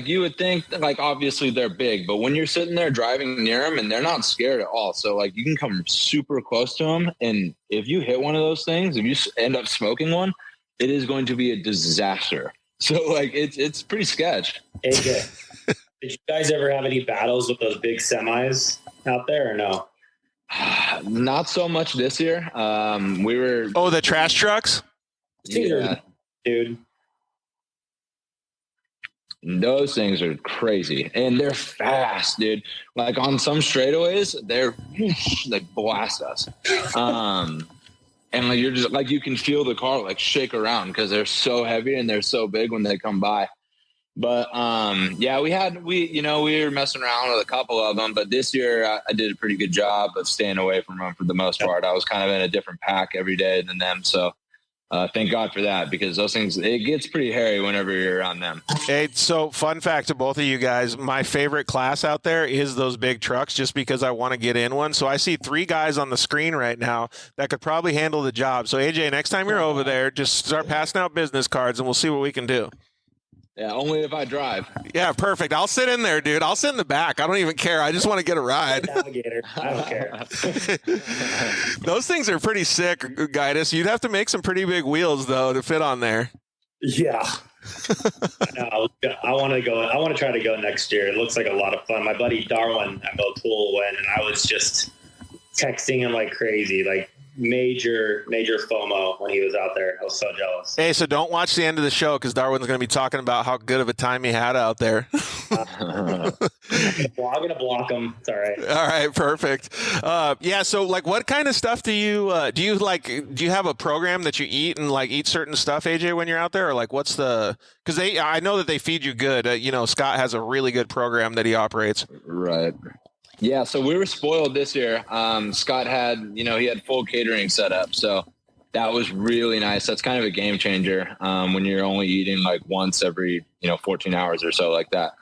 you would think that, like, obviously they're big, but when you're sitting there driving near them and they're not scared at all. So like you can come super close to them. And if you hit one of those things, if you end up smoking one, it is going to be a disaster. So like it's pretty sketch. AJ, did you guys ever have any battles with those big semis out there or no? Not so much this year. We were the trash trucks? Yeah. Dude. Those things are crazy. And they're fast, dude. Like on some straightaways, they blast us. And like you're just like you can feel the car like shake around because they're so heavy and they're so big when they come by. But yeah, we were messing around with a couple of them, but this year I did a pretty good job of staying away from them for the most part. I was kind of in a different pack every day than them, so thank God for that because those things, it gets pretty hairy whenever you're around them. Hey, so fun fact to both of you guys, my favorite class out there is those big trucks just because I want to get in one. So I see 3 guys on the screen right now that could probably handle the job. So AJ, next time you're over there, just start passing out business cards and we'll see what we can do. Yeah, only if I drive. Yeah, perfect. I'll sit in there, dude. I'll sit in the back. I don't even care. I just want to get a ride. Navigator. I don't care. Those things are pretty sick, Gaius. You'd have to make some pretty big wheels, though, to fit on there. Yeah. No, I want to go. I want to try to go next year. It looks like a lot of fun. My buddy Darwin at Motul went, and I was just texting him like crazy, like major FOMO when he was out there. I was so jealous. Hey, so don't watch the end of the show because Darwin's going to be talking about how good of a time he had out there. I'm going to block him. It's all right. All right, perfect. Yeah, so like what kind of stuff do you have a program that you eat and like eat certain stuff, AJ, when you're out there? Or like what's the – because I know that they feed you good. Scott has a really good program that he operates. Right. Yeah, so we were spoiled this year. Scott had, he had full catering set up, so that was really nice. That's kind of a game changer when you're only eating like once every, 14 hours or so like that.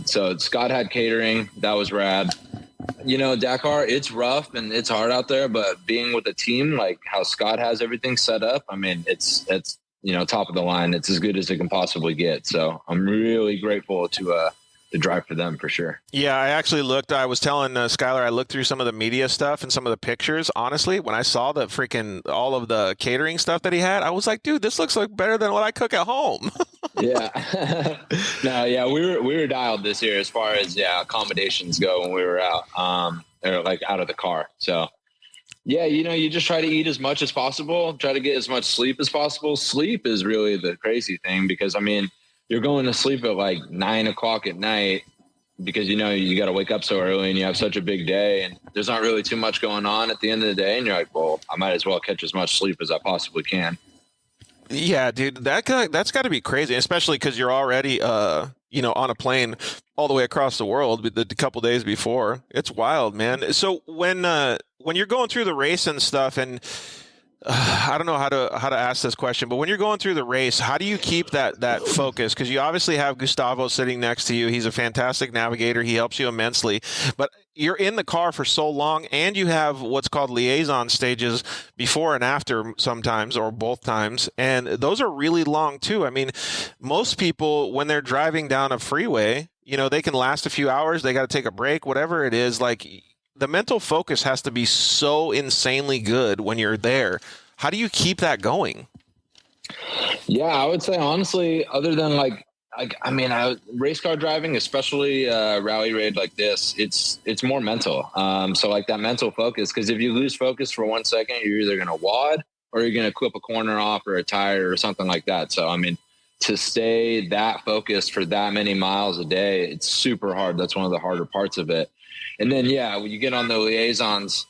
So Scott had catering. That was rad. Dakar, it's rough and it's hard out there, but being with a team like how Scott has everything set up, I mean, it's top of the line. It's as good as it can possibly get. So I'm really grateful to drive for them for sure. Yeah, I actually looked. I was telling Skyler, I looked through some of the media stuff and some of the pictures. Honestly, when I saw the freaking all of the catering stuff that he had, I was like, dude, this looks like better than what I cook at home. Yeah. No, yeah, we were dialed this year as far as accommodations go when we were out, or like out of the car. So yeah, you just try to eat as much as possible, try to get as much sleep as possible. Sleep is really the crazy thing because you're going to sleep at like 9 o'clock at night because, you got to wake up so early and you have such a big day and there's not really too much going on at the end of the day. And you're like, well, I might as well catch as much sleep as I possibly can. Yeah, dude, that's got to be crazy, especially because you're already, on a plane all the way across the world the couple days before. It's wild, man. So when you're going through the race and stuff and I don't know how to ask this question, but when you're going through the race, how do you keep that focus? Because you obviously have Gustavo sitting next to you. He's a fantastic navigator. He helps you immensely. But you're in the car for so long, and you have what's called liaison stages before and after sometimes, or both times. And those are really long, too. I mean, most people, when they're driving down a freeway, they can last a few hours. They got to take a break, whatever it is. Like, the mental focus has to be so insanely good when you're there. How do you keep that going? Yeah, I would say honestly, other than race car driving, especially rally raid like this, it's more mental. So like that mental focus, because if you lose focus for 1 second, you're either going to wad or you're going to clip a corner off or a tire or something like that. So, to stay that focused for that many miles a day, it's super hard. That's one of the harder parts of it. And then, when you get on the liaisons,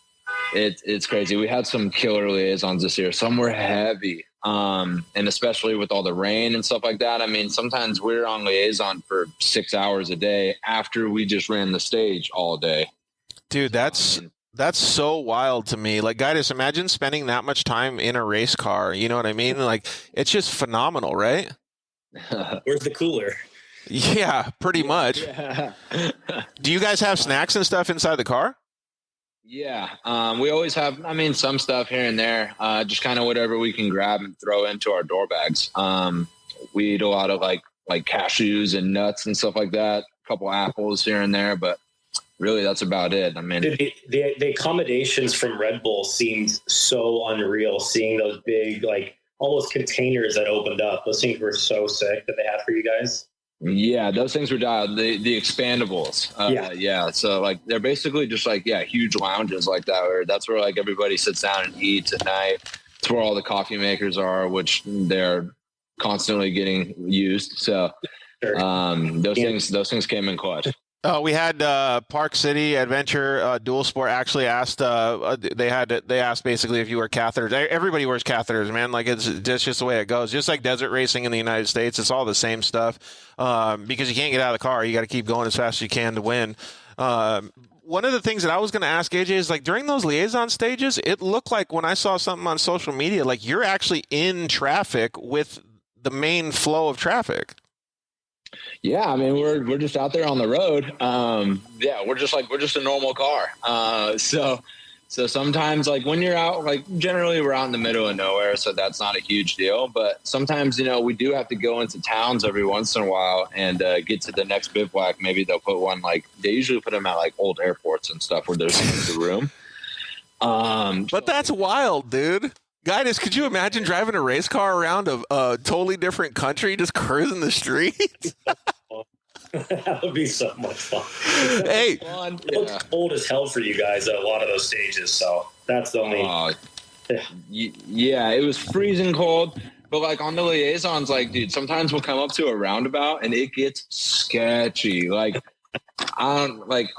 it's crazy. We had some killer liaisons this year. Some were heavy, and especially with all the rain and stuff like that. Sometimes we're on liaison for 6 hours a day after we just ran the stage all day. Dude, that's so wild to me. Like, guys, imagine spending that much time in a race car. You know what I mean? Like, it's just phenomenal, right? Where's the cooler? Yeah, pretty much. Yeah. Do you guys have snacks and stuff inside the car? Yeah. We always have, some stuff here and there, just kind of whatever we can grab and throw into our door bags. We eat a lot of like cashews and nuts and stuff like that. A couple apples here and there, but really that's about it. The accommodations from Redbull seemed so unreal. Seeing those big, like almost containers that opened up. Those things were so sick that they had for you guys. Yeah, those things were dialed. The expandables. Yeah. So like they're basically just like huge lounges like that. Where that's where like everybody sits down and eats at night. It's where all the coffee makers are, which they're constantly getting used. So those things came in clutch. We had Park City Adventure Dual Sport actually asked. They asked basically if you wear catheters. Everybody wears catheters, man. Like it's just the way it goes. Just like desert racing in the United States, it's all the same stuff. Because you can't get out of the car, you got to keep going as fast as you can to win. One of the things that I was going to ask AJ is like during those liaison stages, it looked like when I saw something on social media, like you're actually in traffic with the main flow of traffic. Yeah, we're just out there on the road. We're just a normal car. So sometimes like when you're out, like generally we're out in the middle of nowhere, so that's not a huge deal. But sometimes, we do have to go into towns every once in a while and get to the next bivouac. Maybe they'll put one they usually put them at like old airports and stuff where there's tons of room. But that's wild, dude. Guys, could you imagine driving a race car around a totally different country, just cruising the streets? That would be so much fun. Hey, it looks cold as hell for you guys at a lot of those stages, so that's the only. Yeah, it was freezing cold. But like on the liaisons, like, dude, sometimes we'll come up to a roundabout and it gets sketchy. Like, a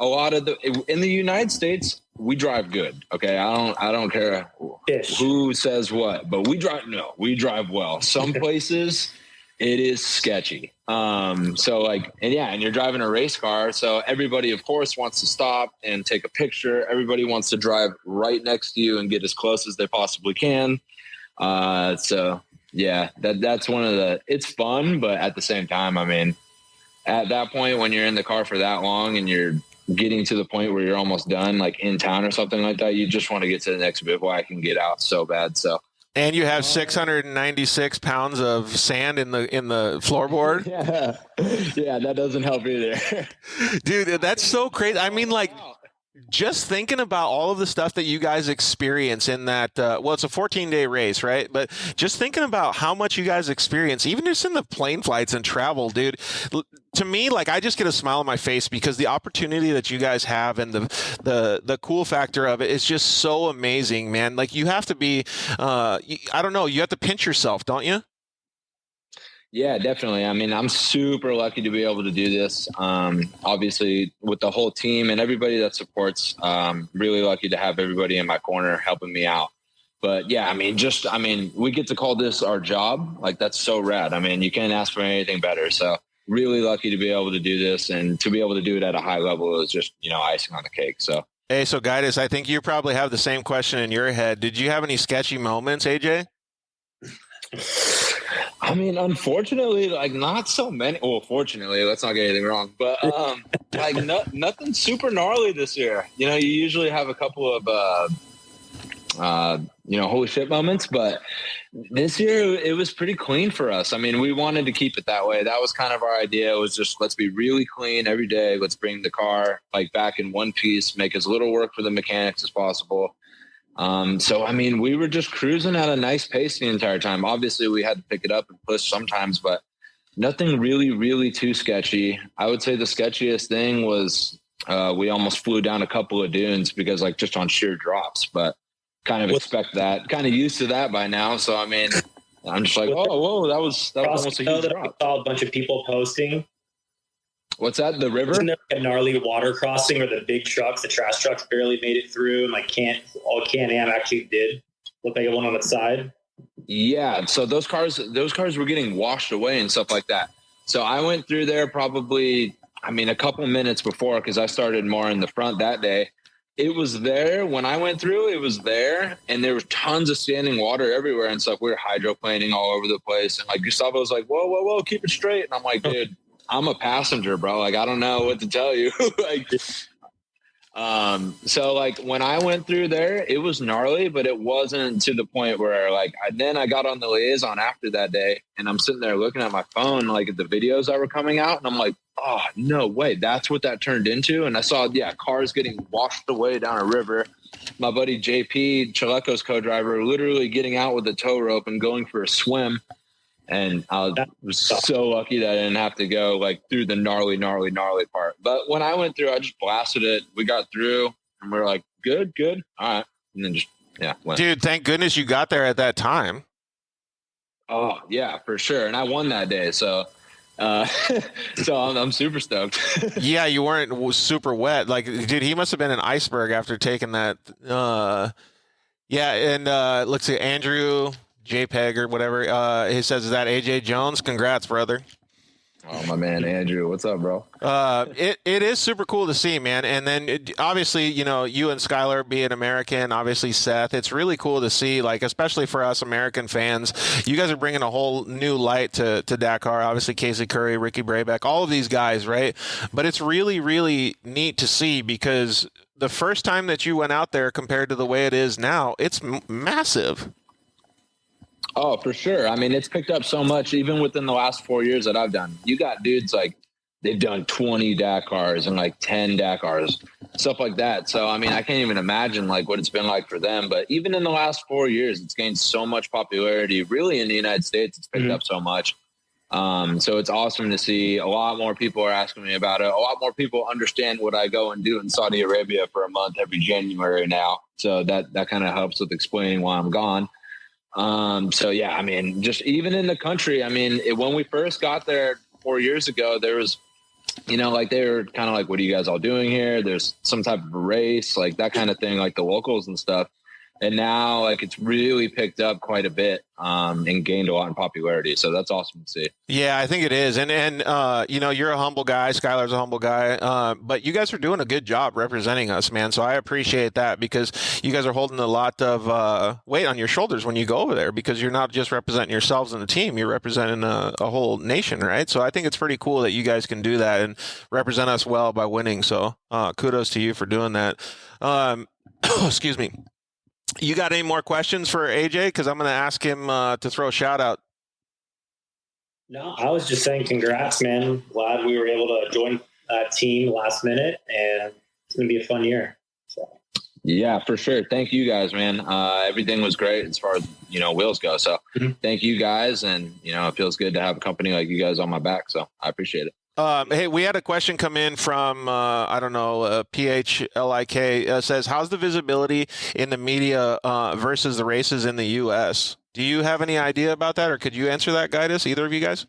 lot of in the United States, we drive good. Okay. I don't care who says what, but we drive well. Some places it is sketchy. So like, and you're driving a race car. So everybody of course wants to stop and take a picture. Everybody wants to drive right next to you and get as close as they possibly can. So yeah, that's one of it's fun, but at the same time, I mean, at that point when you're in the car for that long and you're getting to the point where you're almost done, like in town or something like that, you just want to get to the next bivouac and get out so bad. So, and you have 696 pounds of sand in the floorboard. Yeah, that doesn't help either. Dude, that's so crazy. I mean, like, just thinking about all of the stuff that you guys experience in that, it's a 14-day race, right? But just thinking about how much you guys experience, even just in the plane flights and travel, dude, to me, like, I just get a smile on my face because the opportunity that you guys have and the cool factor of it is just so amazing, man. Like, you have to be, I don't know, you have to pinch yourself, don't you? Yeah, definitely. I mean, I'm super lucky to be able to do this. Obviously, with the whole team and everybody that supports, really lucky to have everybody in my corner helping me out. But yeah, I mean, we get to call this our job. Like, that's so rad. I mean, you can't ask for anything better. So really lucky to be able to do this, and to be able to do it at a high level is just, icing on the cake. So. Hey, so Guidus, I think you probably have the same question in your head. Did you have any sketchy moments, AJ? I mean, unfortunately, like, not so many. Well, fortunately, let's not get anything wrong. But like nothing super gnarly this year. You usually have a couple of holy shit moments, but this year it was pretty clean for us. I mean, we wanted to keep it that way. That was kind of our idea. It was just, let's be really clean every day. Let's bring the car like back in one piece, make as little work for the mechanics as possible. So, I mean, we were just cruising at a nice pace the entire time. Obviously, we had to pick it up and push sometimes, but nothing really, really too sketchy. I would say the sketchiest thing was we almost flew down a couple of dunes because, like, just on sheer drops, but kind of expect that. Kind of used to that by now. So, I mean, I'm just like, whoa, that was almost a huge drop. I saw a bunch of people posting. What's that? The river? Isn't there a gnarly water crossing where the big trucks, the trash trucks barely made it through, and like Can-Am actually did look like one on the side? Yeah. So those cars were getting washed away and stuff like that. So I went through there probably, a couple minutes before, because I started more in the front that day. It was there when I went through. It was there, and there was tons of standing water everywhere and stuff. We were hydroplaning all over the place, and like Gustavo was like, "Whoa, keep it straight." And I'm like, dude. I'm a passenger, bro. Like, I don't know what to tell you. So like when I went through there, it was gnarly, but it wasn't to the point where like, then I got on the liaison after that day, and I'm sitting there looking at my phone, like at the videos that were coming out. And I'm like, oh, no way. That's what that turned into. And I saw, cars getting washed away down a river. My buddy JP, Chaleco's co-driver, literally getting out with a tow rope and going for a swim. And I was so lucky that I didn't have to go like through the gnarly part. But when I went through, I just blasted it. We got through, and we were like, good. All right. And then just, went. Dude, thank goodness you got there at that time. Oh, yeah, for sure. And I won that day. So, I'm super stoked. Yeah, you weren't super wet. Like, dude, he must have been an iceberg after taking that. Let's see, Andrew JPEG or whatever. He says, "Is that AJ Jones? Congrats, brother." Oh, my man, Andrew. What's up, bro? It is super cool to see, man. And then obviously, you and Skyler being American, obviously Seth, it's really cool to see, like, especially for us American fans, you guys are bringing a whole new light to Dakar. Obviously Casey Curry, Ricky Brayback, all of these guys, right? But it's really, really neat to see, because the first time that you went out there compared to the way it is now, it's massive. Oh, for sure. I mean, it's picked up so much, even within the last 4 years that I've done. You got dudes like they've done 20 Dakars and like 10 Dakars, stuff like that. So, I mean, I can't even imagine like what it's been like for them. But even in the last 4 years, it's gained so much popularity. Really, in the United States, it's picked up so much. So it's awesome to see. A lot more people are asking me about it. A lot more people understand what I go and do in Saudi Arabia for a month every January now. So that kind of helps with explaining why I'm gone. So yeah, I mean, just even in the country, I mean, when we first got there 4 years ago, there was, you know, like they were kind of like, what are you guys all doing here? There's some type of race, like that kind of thing, like the locals and stuff. And now, like, it's really picked up quite a bit and gained a lot in popularity. So that's awesome to see. Yeah, I think it is. And you know, you're a humble guy. Skyler's a humble guy. But you guys are doing a good job representing us, man. So I appreciate that, because you guys are holding a lot of weight on your shoulders when you go over there, because you're not just representing yourselves and the team. You're representing a whole nation, right? So I think it's pretty cool that you guys can do that and represent us well by winning. So kudos to you for doing that. Excuse me. You got any more questions for AJ? Because I'm going to ask him to throw a shout out. No, I was just saying congrats, man. Glad we were able to join that team last minute, and it's going to be a fun year. So. Yeah, for sure. Thank you guys, man. Everything was great as far as, you know, wheels go. So thank you guys. And, you know, it feels good to have a company like you guys on my back. So I appreciate it. Hey, we had a question come in from, I don't know, PHLIK says, how's the visibility in the media versus the races in the U.S.? Do you have any idea about that, or could you answer that, Guidus, either of you guys?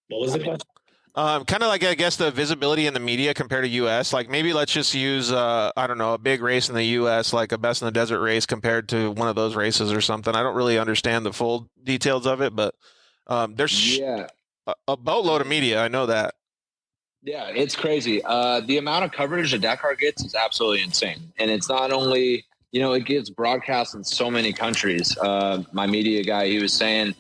What was the question? Kind of like, I guess, the visibility in the media compared to U.S. Like, maybe let's just use, I don't know, a big race in the U.S., like a Best in the Desert race compared to one of those races or something. I don't really understand the full details of it, but there's a boatload of media. I know that. Yeah, it's crazy. The amount of coverage the Dakar gets is absolutely insane. And it's not only, you know, it gets broadcast in so many countries. My media guy, he was saying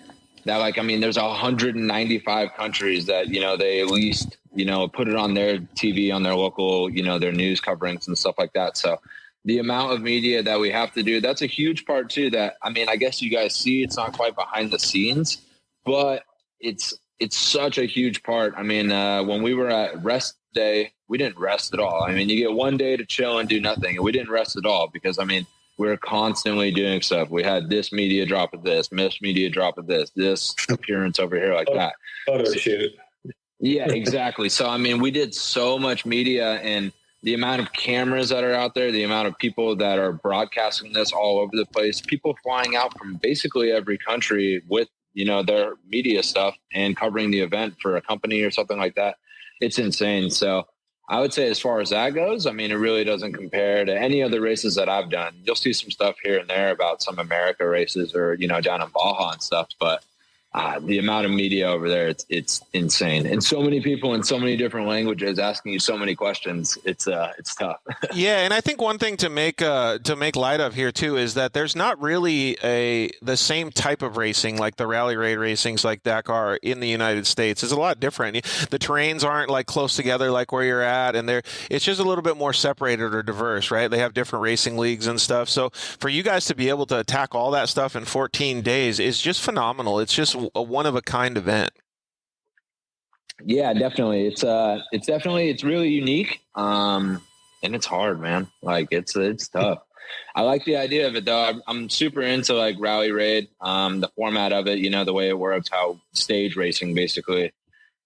that, like, I mean, there's 195 countries that, you know, they at least, you know, put it on their TV, on their local, you know, their news coverings and stuff like that. So the amount of media that we have to do, that's a huge part too. That, I mean, I guess you guys see, it's not quite behind the scenes, but it's such a huge part. I mean, when we were at rest day, we didn't rest at all. I mean, you get one day to chill and do nothing, and we didn't rest at all because, I mean, we're constantly doing stuff. We had this media drop of this media drop of this appearance over here, like that. Photo shoot. Yeah, exactly. So, I mean, we did so much media, and the amount of cameras that are out there, the amount of people that are broadcasting this all over the place, people flying out from basically every country with, you know, their media stuff and covering the event for a company or something like that. It's insane. So I would say as far as that goes, I mean, it really doesn't compare to any other races that I've done. You'll see some stuff here and there about some America races or, you know, down in Baja and stuff, but the amount of media over there, it's insane. And so many people in so many different languages asking you so many questions. It's tough. Yeah, and I think one thing to make light of here too is that there's not really the same type of racing like the rally raid racings like Dakar in the United States. It's a lot different. The terrains aren't like close together like where you're at, and it's just a little bit more separated or diverse, right? They have different racing leagues and stuff. So for you guys to be able to attack all that stuff in 14 days is just phenomenal. It's just a one of a kind event. Yeah, definitely. It's really unique. And it's hard, man. Like it's tough. I like the idea of it though. I'm super into like rally raid, the format of it, you know, the way it works, how stage racing basically.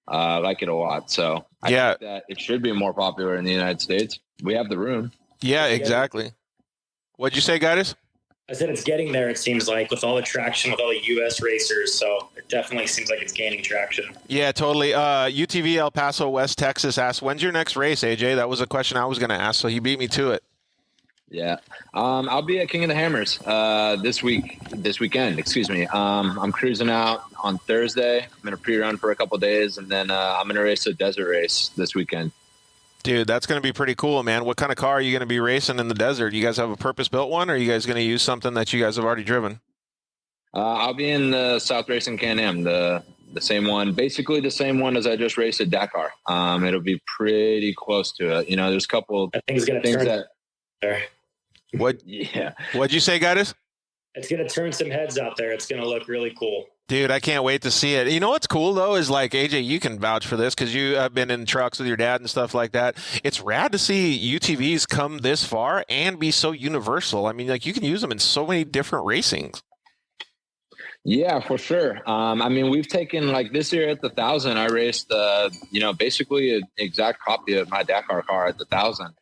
I like it a lot. So I think that it should be more popular in the United States. We have the room. Yeah, exactly. What'd you say, guys? I said it's getting there, it seems like, with all the traction with all the U.S. racers. So it definitely seems like it's gaining traction. Yeah, totally. UTV El Paso, West Texas asked, when's your next race, AJ? That was a question I was going to ask, so he beat me to it. Yeah. I'll be at King of the Hammers this weekend, excuse me. I'm cruising out on Thursday. I'm going to pre-run for a couple of days, and then I'm going to race a desert race this weekend. Dude, that's going to be pretty cool, man. What kind of car are you going to be racing in the desert? You guys have a purpose-built one, or are you guys going to use something that you guys have already driven? I'll be in the South Racing Can-Am, the same one, basically the same one as I just raced at Dakar. It'll be pretty close to it. You know, there's a couple things that. There. What'd you say, guys? It's going to turn some heads out there. It's going to look really cool. Dude, I can't wait to see it. You know what's cool, though, is like, AJ, you can vouch for this because you have been in trucks with your dad and stuff like that. It's rad to see UTVs come this far and be so universal. I mean, like, you can use them in so many different racings. Yeah, for sure. I mean, we've taken, like, this year at the 1,000, I raced, basically an exact copy of my Dakar car at the 1,000.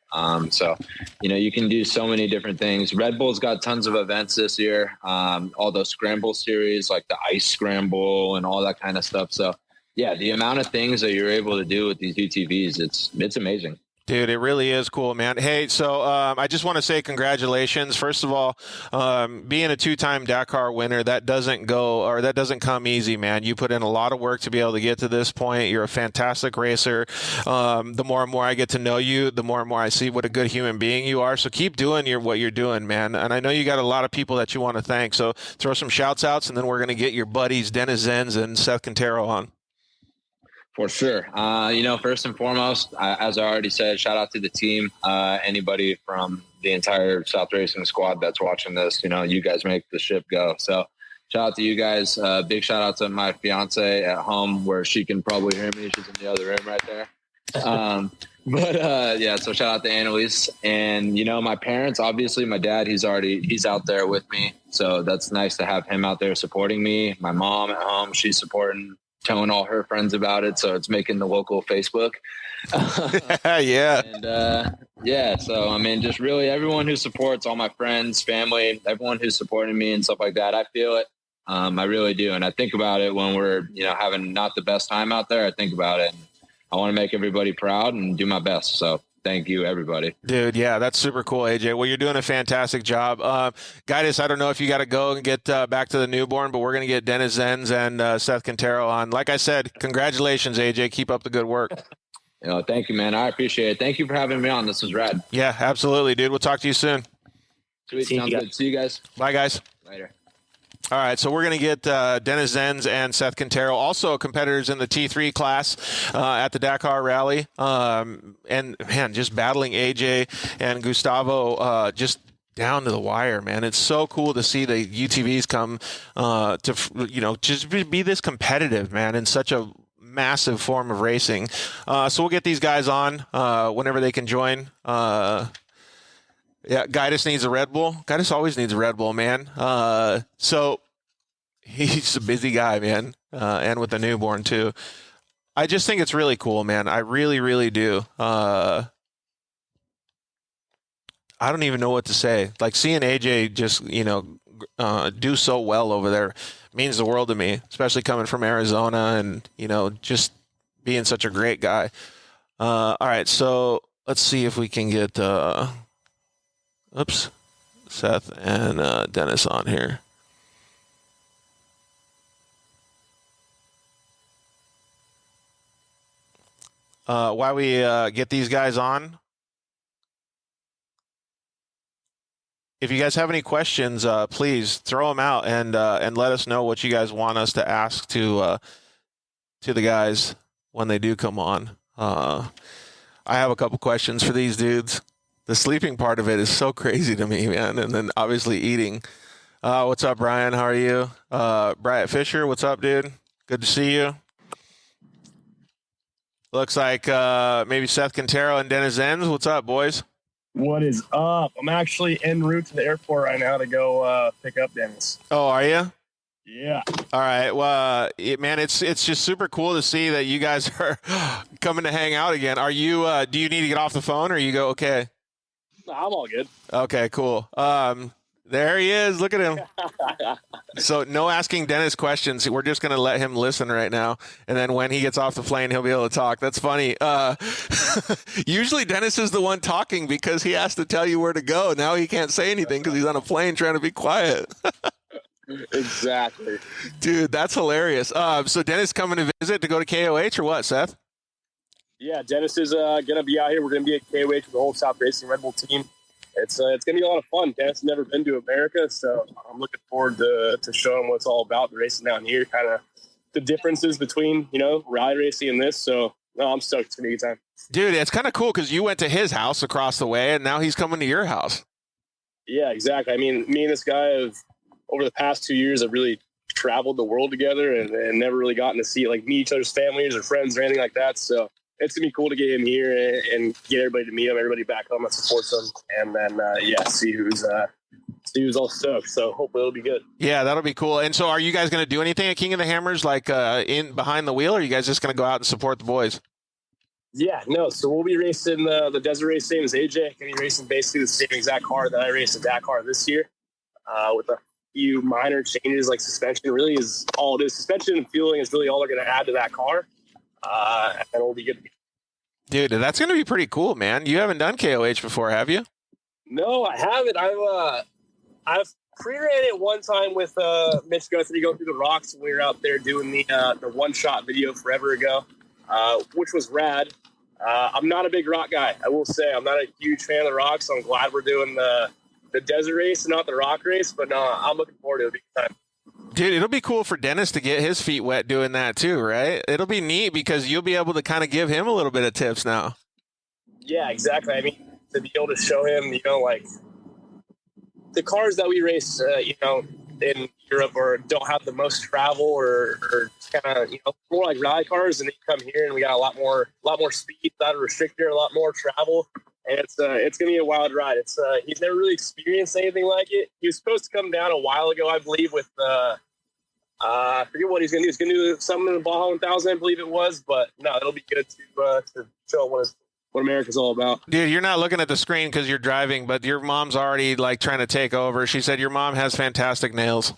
So, you can do so many different things. Red Bull's got tons of events this year. All those scramble series, like the ice scramble and all that kind of stuff. So yeah, the amount of things that you're able to do with these UTVs, it's amazing. Dude, it really is cool, man. Hey, so I just want to say congratulations. First of all, being a two-time Dakar winner, that doesn't come easy, man. You put in a lot of work to be able to get to this point. You're a fantastic racer. The more and more I get to know you, the more and more I see what a good human being you are. So keep doing what you're doing, man. And I know you got a lot of people that you want to thank. So throw some shouts outs, and then we're going to get your buddies Dennis Zenz and Seth Quintero on. For sure. First and foremost, as I already said, shout out to the team. Anybody from the entire South Racing squad that's watching this, you guys make the ship go. So shout out to you guys. Big shout out to my fiance at home where she can probably hear me. She's in the other room right there. So shout out to Annalise and, my parents, obviously my dad, he's out there with me. So that's nice to have him out there supporting me. My mom at home, she's supporting, telling all her friends about it, so it's making the local Facebook. Yeah. And so I mean, just really everyone who supports, all my friends, family, everyone who's supporting me and stuff like that, I feel it. I really do, and I think about it when we're having not the best time out there. I think about it, and I want to make everybody proud and do my best. So thank you, everybody. Dude, yeah, that's super cool, AJ. Well, you're doing a fantastic job. Guidus, I don't know if you got to go and get back to the newborn, but we're going to get Dennis Zenz and Seth Quintero on. Like I said, congratulations, AJ. Keep up the good work. Thank you, man. I appreciate it. Thank you for having me on. This was rad. Yeah, absolutely, dude. We'll talk to you soon. Sweet. Sounds good. See you guys. Bye, guys. Later. All right, so we're going to get Dennis Zenz and Seth Quintero, also competitors in the T3 class at the Dakar Rally. And, man, just battling AJ and Gustavo just down to the wire, man. It's so cool to see the UTVs come to, just be this competitive, man, in such a massive form of racing. So we'll get these guys on whenever they can join. Yeah, Guidus needs a Red Bull. Guidus always needs a Red Bull, man. So he's a busy guy, man, and with a newborn too. I just think it's really cool, man. I really, really do. I don't even know what to say. Like seeing AJ just, do so well over there means the world to me, especially coming from Arizona and, just being such a great guy. All right, so let's see if we can get Seth and Dennis on here. While we get these guys on, if you guys have any questions, please throw them out and let us know what you guys want us to ask to the guys when they do come on. I have a couple questions for these dudes. The sleeping part of it is so crazy to me, man. And then obviously eating. What's up, Brian? How are you? Bryant Fisher, what's up, dude? Good to see you. Looks like maybe Seth Quintero and Dennis Zenz. What's up, boys? What is up? I'm actually en route to the airport right now to go pick up Dennis. Oh, are you? Yeah. All right. Well, man, it's just super cool to see that you guys are coming to hang out again. Are you? Do you need to get off the phone, or you go okay? I'm all good. Okay, cool. There he is. Look at him. So no asking Dennis questions. We're just going to let him listen right now. And then when he gets off the plane, he'll be able to talk. That's funny. Usually Dennis is the one talking because he has to tell you where to go. Now he can't say anything because he's on a plane trying to be quiet. Exactly. Dude, that's hilarious. So Dennis coming to visit to go to KOH or what, Seth? Yeah, Dennis is going to be out here. We're going to be at KOH with the whole South Racing Red Bull team. It's going to be a lot of fun. Dennis has never been to America, so I'm looking forward to show him what it's all about, the racing down here, kind of the differences between, rally racing and this. So, no, I'm stoked. It's going to be a good time. Dude, it's kind of cool because you went to his house across the way, and now he's coming to your house. Yeah, exactly. I mean, me and this guy have over the past 2 years have really traveled the world together and never really gotten to see like meet each other's families or friends or anything like that. So it's gonna be cool to get him here and get everybody to meet him, everybody back home that supports him, and then see who's all stoked. So hopefully it'll be good. Yeah, that'll be cool. And so, are you guys gonna do anything at King of the Hammers, like in behind the wheel, or are you guys just gonna go out and support the boys? Yeah, no. So we'll be racing the desert race, same as AJ. Gonna be racing basically the same exact car that I raced at Dakar this year, with a few minor changes like suspension. Really is all it is. Suspension and fueling is really all they're gonna add to that car. And it'll be good. Dude, that's going to be pretty cool, man. You haven't done KOH before, have you? No, I haven't. I've pre-ran it one time with Mitch Guthrie going through the rocks when we were out there doing the one-shot video forever ago, which was rad. I'm not a big rock guy, I will say. I'm not a huge fan of the rocks, so I'm glad we're doing the desert race and not the rock race. But no, I'm looking forward to it big time. Dude, it'll be cool for Dennis to get his feet wet doing that too, right? It'll be neat because you'll be able to kind of give him a little bit of tips now. Yeah, exactly. I mean, to be able to show him, like the cars that we race, in Europe or don't have the most travel or kind of, more like rally cars, and then you come here and we got a lot more speed, a lot of restrictor, a lot more travel. And it's going to be a wild ride. He's never really experienced anything like it. He was supposed to come down a while ago, I believe, with I forget what he's going to do. He's going to do something in the Baja 1000, I believe it was. But no, it'll be good to show what America's all about. Dude, you're not looking at the screen because you're driving, but your mom's already like trying to take over. She said your mom has fantastic nails.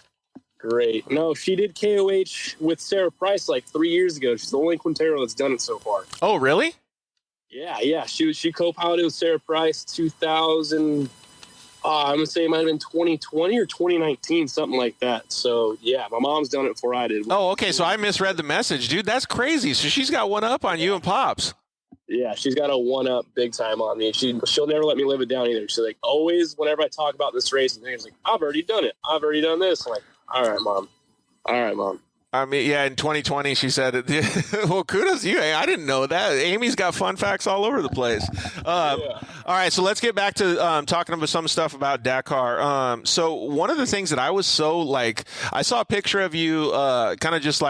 Great. No, she did KOH with Sarah Price like 3 years ago. She's the only Quintero that's done it so far. Oh, really? Yeah. She co-piloted with Sarah Price 2000. I'm gonna say it might have been 2020 or 2019, something like that. So yeah, my mom's done it before I did. Oh, okay. So I misread the message, dude. That's crazy. So she's got one up on you and Pops. Yeah, she's got a one up big time on me. She'll never let me live it down either. She's like, always whenever I talk about this race, and things like, I've already done it. I've already done this. I'm like, all right, mom. I mean, yeah, in 2020, she said, well, kudos to you. I didn't know that. Amy's got fun facts all over the place. All right, so let's get back to talking about some stuff about Dakar. So one of the things that I was I saw a picture of you kind of just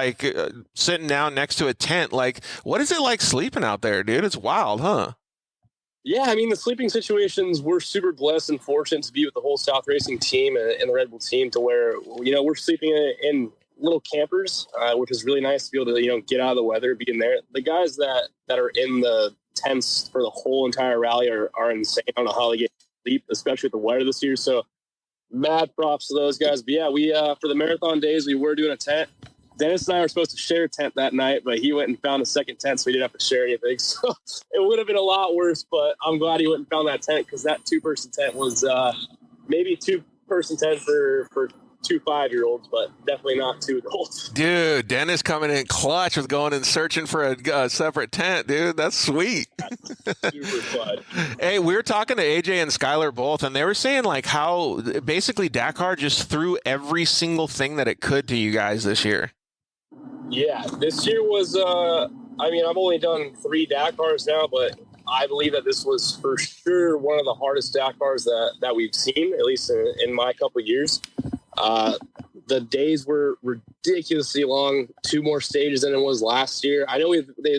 sitting down next to a tent. Like, what is it like sleeping out there, dude? It's wild, huh? Yeah, I mean, the sleeping situations, we're super blessed and fortunate to be with the whole South Racing team and the Red Bull team to where, we're sleeping in little campers, which is really nice to be able to, get out of the weather, be in there. The guys that are in the tents for the whole entire rally are insane. I don't know how they get sleep, especially with the weather this year. So mad props to those guys. But yeah, we, for the marathon days, we were doing a tent. Dennis and I were supposed to share a tent that night, but he went and found a second tent, so we didn't have to share anything. So it would have been a lot worse, but I'm glad he went and found that tent because that 2-person tent was maybe 2-person tent for 2 5-year-olds, but definitely not 2 adults. Dude, Dennis coming in clutch with going and searching for a separate tent, dude. That's sweet. Super fun. Hey, we were talking to AJ and Skyler both, and they were saying how basically Dakar just threw every single thing that it could to you guys this year. Yeah, this year was, I've only done 3 Dakars now, but I believe that this was for sure one of the hardest Dakars that we've seen, at least in my couple of years. The days were ridiculously long, 2 more stages than it was last year. I know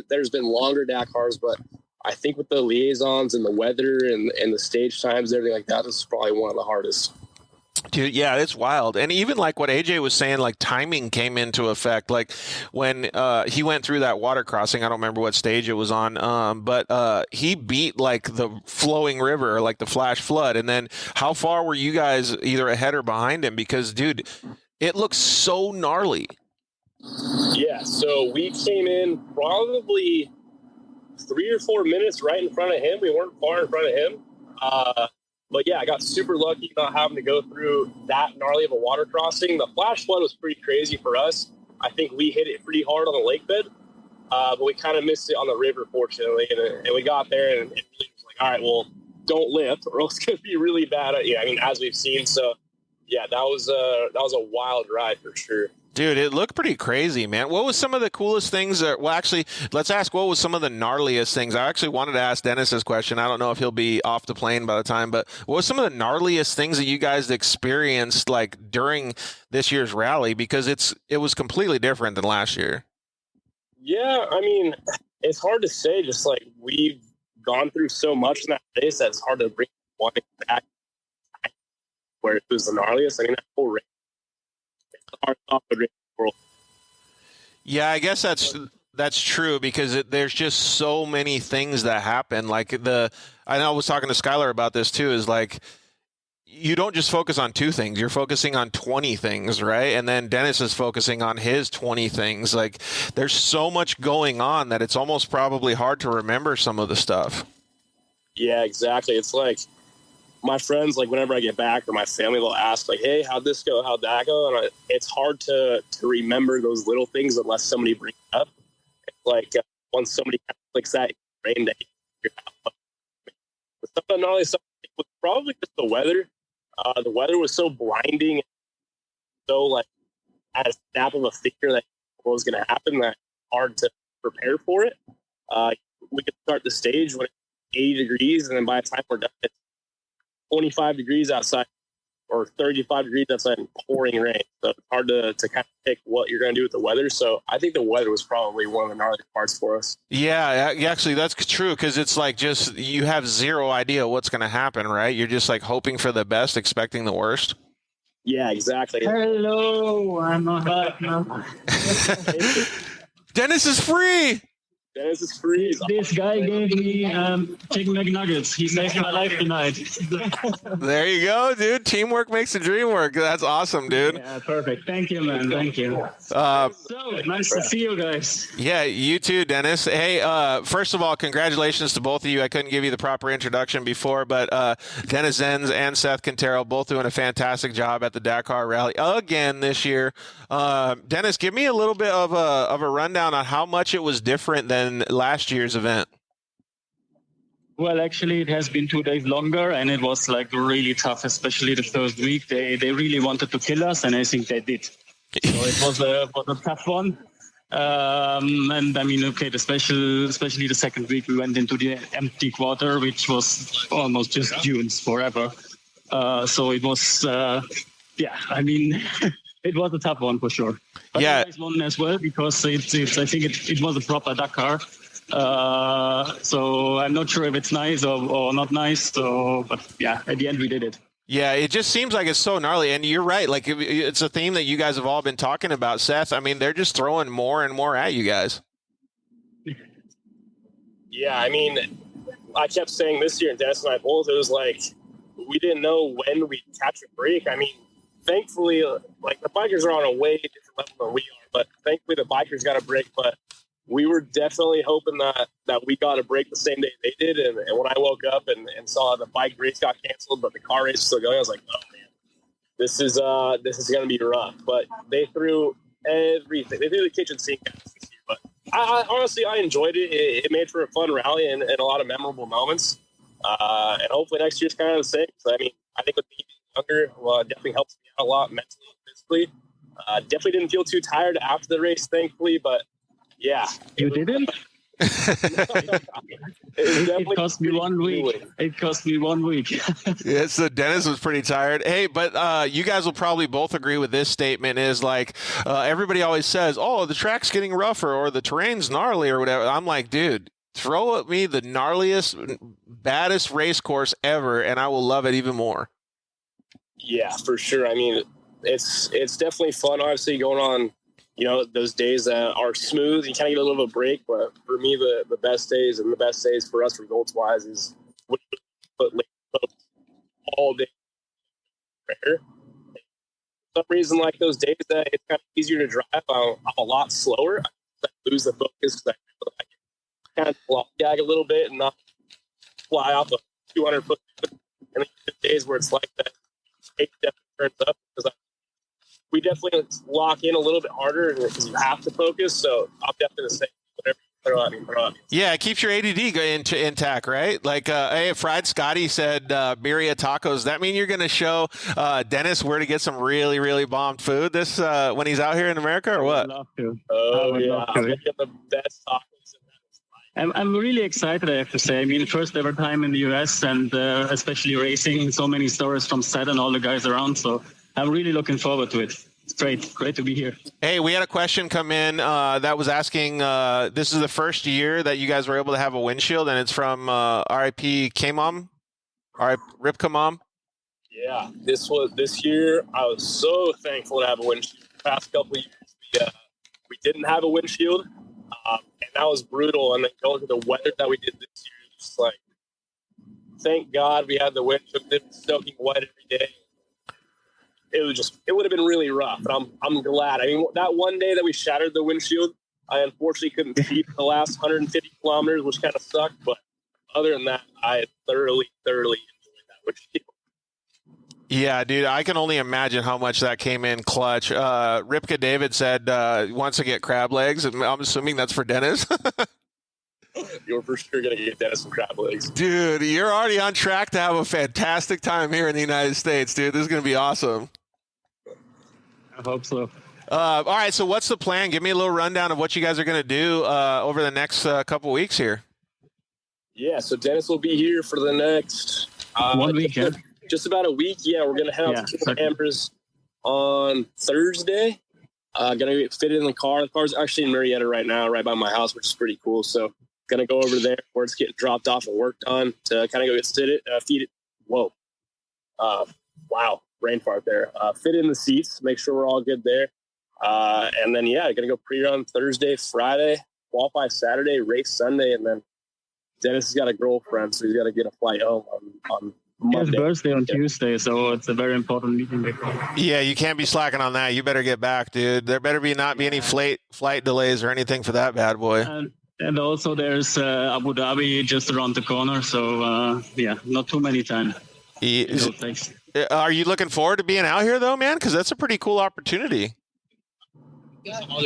there's been longer Dakars, but I think with the liaisons and the weather and the stage times and everything like that, this is probably one of the hardest. Dude, yeah, it's wild. And even what AJ was saying, timing came into effect. Like when he went through that water crossing, I don't remember what stage it was on, but he beat the flowing river, or the flash flood. And then how far were you guys either ahead or behind him? Because, dude, it looks so gnarly. Yeah, so we came in probably 3 or 4 minutes right in front of him. We weren't far in front of him. But yeah, I got super lucky not having to go through that gnarly of a water crossing. The flash flood was pretty crazy for us. I think we hit it pretty hard on the lake bed, but we kind of missed it on the river, fortunately. And we got there, and it really was like, all right, well, don't lift, or else it's going to be really bad. As we've seen. So yeah, that was a wild ride for sure. Dude, it looked pretty crazy, man. What was some of the coolest things? Well, actually, let's ask what was some of the gnarliest things. I actually wanted to ask Dennis this question. I don't know if he'll be off the plane by the time, but what was some of the gnarliest things that you guys experienced like during this year's rally? Because it was completely different than last year. Yeah, I mean, it's hard to say. Just like we've gone through so much in that race that it's hard to bring one back where it was the gnarliest. I mean, that whole race. Yeah, I guess that's true because there's just so many things that happen. Like I know I was talking to Skyler about this too. Is like you don't just focus on 2 things; you're focusing on 20 things, right? And then Dennis is focusing on his 20 things. Like there's so much going on that it's almost probably hard to remember some of the stuff. Yeah, exactly. It's like my friends, like whenever I get back or my family, they'll ask like, "Hey, how'd this go? How'd that go?" And it's hard to remember those little things unless somebody brings it up. It's like once somebody kind of clicks that in your brain, that you figure out. Something not only something was probably just the weather. The weather was so blinding, and so like at a snap of a finger that what was going to happen, that hard to prepare for it. We could start the stage when it's 80 degrees, and then by the time we're done, it's 25 degrees outside or 35 degrees outside and pouring rain. So it's hard to kind of pick what you're going to do with the weather. So I think the weather was probably one of the gnarly parts for us. Yeah, actually, that's true because it's like just you have zero idea what's going to happen, right? You're just like hoping for the best, expecting the worst. Yeah, exactly. Hello, I'm not back now. Dennis is free. Dennis is free. This guy gave me chicken McNuggets. He saved my life tonight. There you go, dude. Teamwork makes the dream work. That's awesome, dude. Yeah, perfect. Thank you, man. Thank you. So nice to see you guys. Yeah, you too, Dennis. Hey, first of all, congratulations to both of you. I couldn't give you the proper introduction before, but Dennis Zenz and Seth Quintero both doing a fantastic job at the Dakar Rally again this year. Dennis, give me a little bit of a rundown on how much it was different than last year's event. Well, actually, it has been 2 days longer, and it was like really tough, especially the first week. They really wanted to kill us, and I think they did. So it was a tough one. And I mean, okay, especially the second week, we went into the empty quarter, which was almost just dunes forever. So it was, I mean, it was a tough one for sure. But yeah, a nice one as well because I think it was a proper Dakar. So I'm not sure if it's nice or not nice. So, but yeah, at the end we did it. Yeah, it just seems like it's so gnarly. And you're right. Like it's a theme that you guys have all been talking about, Seth. I mean, they're just throwing more and more at you guys. Yeah, I mean, I kept saying this year, and Dennis and I both, it was like we didn't know when we'd catch a break. I mean, thankfully, like the bikers are on a way different level than we are, but thankfully the bikers got a break. But we were definitely hoping that we got a break the same day they did. And when I woke up and saw the bike race got canceled, but the car race is still going, I was like, oh man, this is going to be rough. But they threw everything. They threw the kitchen sink at us this year. But I honestly, I enjoyed it. It made for a fun rally and a lot of memorable moments. And hopefully next year's kind of the same. So, I mean, I think with being younger, well, it definitely helps me out a lot mentally and physically. Definitely didn't feel too tired after the race, thankfully, but yeah. You didn't? It cost me 1 week. It cost me 1 week. Yeah, so Dennis was pretty tired. Hey, but you guys will probably both agree with this statement is like everybody always says, oh, the track's getting rougher or the terrain's gnarly or whatever. I'm like, dude, throw at me the gnarliest, baddest race course ever, and I will love it even more. Yeah, for sure. I mean, it's definitely fun, obviously, going on, you know, those days that are smooth. You kind of get a little bit of a break, but for me, the best days and the best days for us results-wise is when we put all day prayer. For some reason, like those days that it's kind of easier to drive, I'm a lot slower. I lose the focus because I kind of block gag a little bit and not fly off a 200-foot. And then days where it's like that, it definitely turns up because we definitely lock in a little bit harder because you have to focus. So I'm definitely the same. Whenever you throw at me. Yeah, it keeps your ADD intact, right? Like, hey, Fried Scotty said birria tacos. Does that mean you're going to show Dennis where to get some really, really bombed food this when he's out here in America, or what? I would love to. Oh, yeah. I'm going to get the best tacos. I'm really excited, I have to say. I mean, first ever time in the US, and especially racing, so many stories from Seth and all the guys around. So I'm really looking forward to it. It's great to be here. Hey, we had a question come in that was asking, this is the first year that you guys were able to have a windshield, and it's from RIP K-Mom, Ripka Mom. Yeah, this year, I was so thankful to have a windshield. The past couple of years, we didn't have a windshield. And that was brutal. And then going to the weather that we did this year, just like, thank God we had the wind, soaking wet every day. It would have been really rough. And I'm glad. I mean, that one day that we shattered the windshield, I unfortunately couldn't see for the last 150 kilometers, which kind of sucked. But other than that, I thoroughly enjoyed that windshield. Yeah, dude, I can only imagine how much that came in clutch. Ripka David said wants to get crab legs. I'm assuming that's for Dennis. You're for sure going to get Dennis some crab legs. Dude, you're already on track to have a fantastic time here in the United States, dude. This is going to be awesome. I hope so. All right, so what's the plan? Give me a little rundown of what you guys are going to do over the next couple weeks here. Yeah, so Dennis will be here for the next 1 week, yeah. Just about a week. Yeah, we're going to head out to the campers on Thursday. Going to get fitted in the car. The car's actually in Marietta right now, right by my house, which is pretty cool. So going to go over there where it's getting dropped off and worked on to kind of go get feed it. Whoa. Wow. Brain fart there. Fit in the seats, make sure we're all good there. And then, going to go pre-run Thursday, Friday, qualify Saturday, race Sunday. And then Dennis has got a girlfriend, so he's got to get a flight home on Monday. His birthday on Tuesday, so it's a very important meeting day. Yeah, you can't be slacking on that. You better get back, dude. There better not be any flight delays or anything for that bad boy. And also there's Abu Dhabi just around the corner, so not too many time. Are you looking forward to being out here though, man? Because that's a pretty cool opportunity.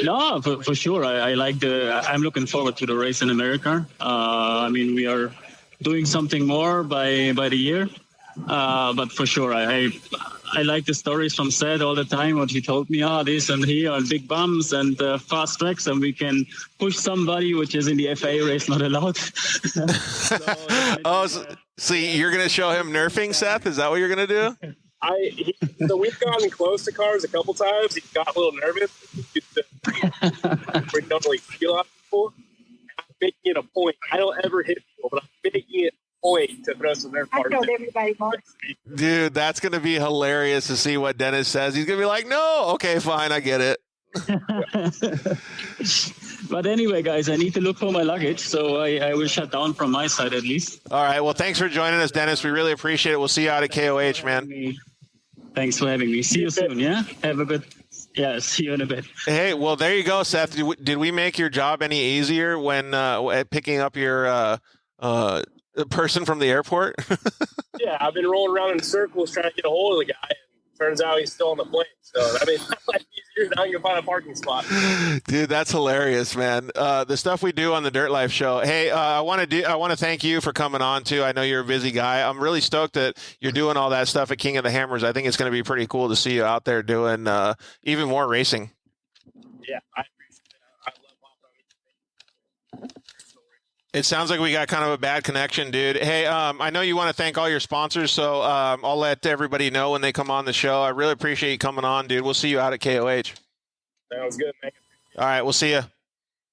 No, for sure. I'm looking forward to the race in America. I mean, we are doing something more by the year. But for sure, I like the stories from Seth all the time. What he told me, this and here and big bumps and fast tracks, and we can push somebody, which is in the FIA race not allowed. So you're going to show him nerfing, Seth? Is that what you're going to do? So we've gotten close to cars a couple times. He got a little nervous. We don't really feel out people. I'm making it a point. I don't ever hit people, but I'm making it point to throw some of their parts. I told everybody once. Dude, that's going to be hilarious to see what Dennis says. He's going to be like, no, okay, fine, I get it. But anyway, guys, I need to look for my luggage, so I will shut down from my side at least. All right, well, thanks for joining us, Dennis. We really appreciate it. We'll see you out at KOH, man. Thanks for having me. See you soon, yeah? Have a good... Yeah, see you in a bit. Hey, well, there you go, Seth. Did we make your job any easier when picking up your person from the airport? Yeah, I've been rolling around in circles trying to get a hold of the guy, and turns out he's still on the plane. So, I mean, that might be easier. Now you can find a parking spot. Dude, that's hilarious, man. The stuff we do on the Dirt Life show. Hey, I want to thank you for coming on too. I know you're a busy guy. I'm really stoked that you're doing all that stuff at King of the Hammers. I think it's going to be pretty cool to see you out there doing even more racing. Yeah, I appreciate it. I love hopping on. It sounds like we got kind of a bad connection, dude. Hey, I know you want to thank all your sponsors, so I'll let everybody know when they come on the show. I really appreciate you coming on, dude. We'll see you out at KOH. Sounds good, man. All right, we'll see you. Have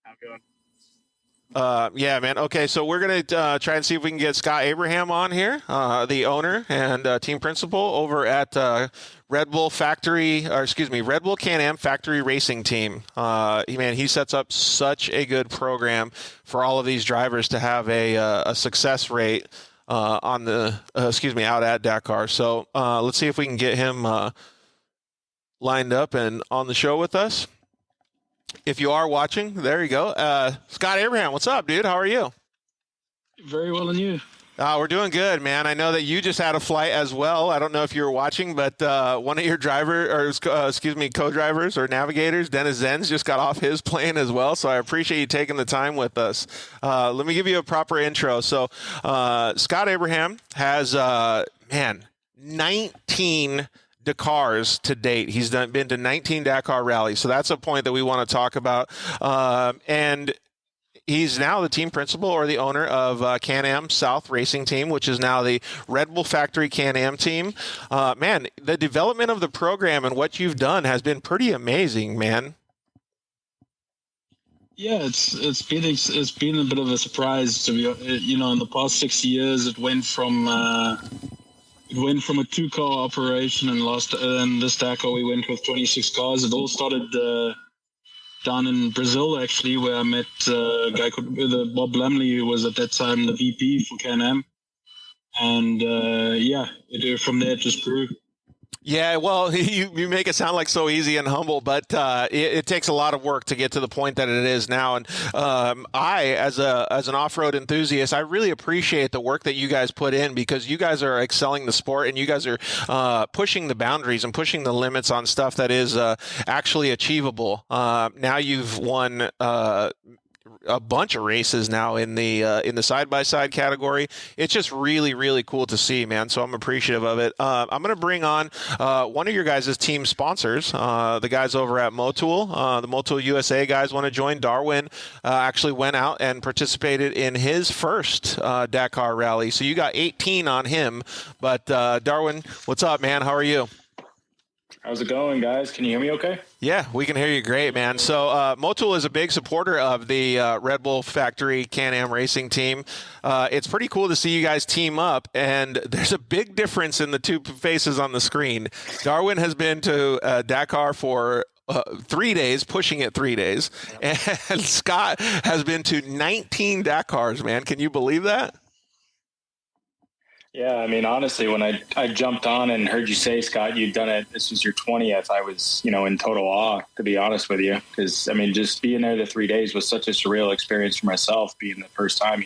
a good one. Yeah, man. Okay, so we're going to try and see if we can get Scott Abraham on here, the owner and team principal over at Redbull Can-Am Factory Racing Team. He sets up such a good program for all of these drivers to have a success rate out at Dakar. So let's see if we can get him lined up and on the show with us. If you are watching, there you go. Scott Abraham, what's up, dude? How are you? Very well, and you? We're doing good, man. I know that you just had a flight as well. I don't know if you were watching, but one of your co-drivers or navigators, Dennis Zenz, just got off his plane as well. So I appreciate you taking the time with us. Let me give you a proper intro. So Scott Abraham has, 19 Dakars to date. He's been to 19 Dakar rallies. So that's a point that we want to talk about. And he's now the team principal or the owner of Can-Am South Racing Team, which is now the Redbull Factory Can-Am team. Man, the development of the program and what you've done has been pretty amazing, man. Yeah, it's been a bit of a surprise to be, in the past 6 years. It went from a 2-car operation, and this Dakar we went with 26 cars. It all started down in Brazil, actually, where I met a guy called Bob Lumley, who was at that time the VP for Can-Am. And from there it just grew. Yeah, well, you make it sound like so easy and humble, but it takes a lot of work to get to the point that it is now. And I, as an off-road enthusiast, I really appreciate the work that you guys put in, because you guys are excelling the sport and you guys are pushing the boundaries and pushing the limits on stuff that is actually achievable. Now you've won a bunch of races now in the side-by-side category. It's just really, really cool to see, man. So I'm appreciative of it. I'm going to bring on one of your guys' team sponsors, the guys over at Motul. The Motul USA guys want to join. Darwin actually went out and participated in his first Dakar rally. So you got 18 on him. But Darwin, what's up, man? How are you? How's it going, guys? Can you hear me okay? Yeah, we can hear you great, man. So Motul is a big supporter of the Redbull Factory Can-Am Racing Team. It's pretty cool to see you guys team up, and there's a big difference in the two faces on the screen. Darwin has been to Dakar for 3 days, pushing it 3 days, and Scott has been to 19 Dakars, man. Can you believe that? Yeah, I mean, honestly, when I jumped on and heard you say, Scott, you'd done it, this was your 20th, I was, in total awe, to be honest with you. Because, I mean, just being there the 3 days was such a surreal experience for myself, being the first time,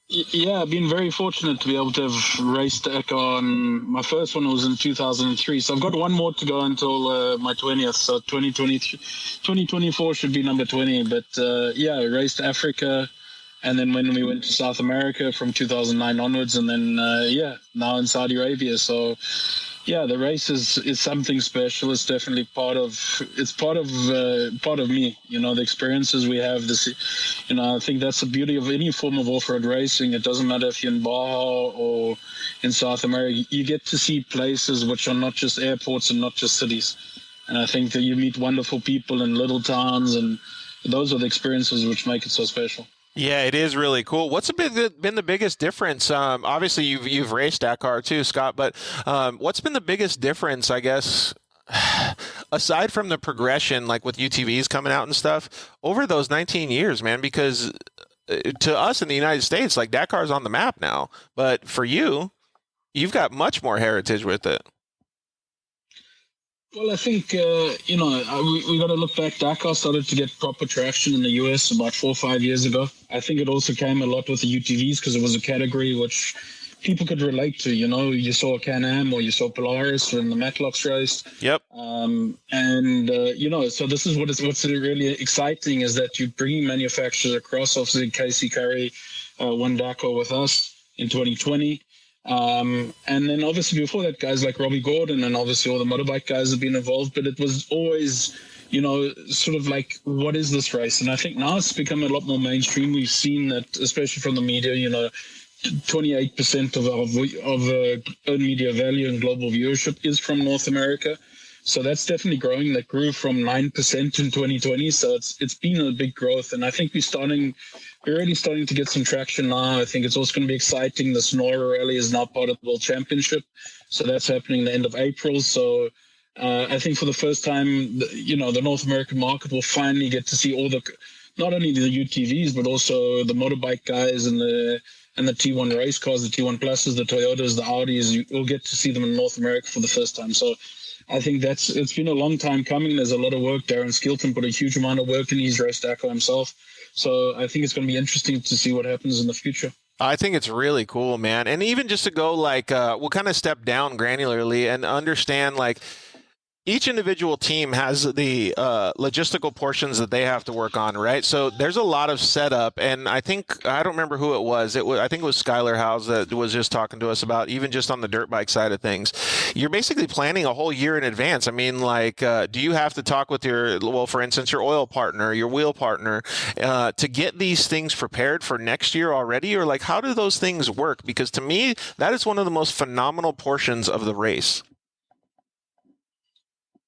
Yeah, I've been very fortunate to be able to have raced Dakar. My first one was in 2003. So I've got one more to go until my 20th. So 2024 should be number 20. But, I raced Africa. And then when we went to South America from 2009 onwards, and then, now in Saudi Arabia. So, the race is something special. It's definitely part of me, the experiences we have. I think that's the beauty of any form of off-road racing. It doesn't matter if you're in Baja or in South America. You get to see places which are not just airports and not just cities. And I think that you meet wonderful people in little towns, and those are the experiences which make it so special. Yeah, it is really cool. What's been the biggest difference? Obviously, you've raced Dakar too, Scott, but what's been the biggest difference, I guess, aside from the progression, like with UTVs coming out and stuff, over those 19 years, man? Because to us in the United States, like, Dakar's on the map now, but for you, you've got much more heritage with it. Well, I think, we got to look back. Dakar started to get proper traction in the US about 4 or 5 years ago. I think it also came a lot with the UTVs because it was a category which people could relate to. You saw Can-Am or you saw Polaris when the Matlocks raced. Yep. So this is what's really exciting is that you're bringing manufacturers across. Obviously, Casey Curry won Dakar with us in 2020. And then obviously before that, guys like Robbie Gordon and obviously all the motorbike guys have been involved, but it was always, sort of like, what is this race? And I think now it's become a lot more mainstream. We've seen that, especially from the media, 28% of earned media value and global viewership is from North America. So that's definitely growing. That grew from 9% in 2020. So it's been a big growth. And I think we're already starting to get some traction now. I think it's also going to be exciting. The Sonora Rally is now part of the World Championship. So that's happening the end of April. So I think for the first time, the North American market will finally get to see all the not only the UTVs, but also the motorbike guys and the T1 race cars, the T1 Pluses, the Toyotas, the Audis. You'll get to see them in North America for the first time. So I think it's been a long time coming. There's a lot of work. Darren Skilton put a huge amount of work in. He's raced Dakar himself. So I think it's going to be interesting to see what happens in the future. I think it's really cool, man. And even just to go we'll kind of step down granularly and understand each individual team has the logistical portions that they have to work on, right? So there's a lot of setup, and I don't remember who it was. I think it was Skyler House that was just talking to us about even just on the dirt bike side of things. You're basically planning a whole year in advance. I mean, do you have to talk with for instance, your oil partner, your wheel partner, to get these things prepared for next year already? Or how do those things work? Because to me, that is one of the most phenomenal portions of the race.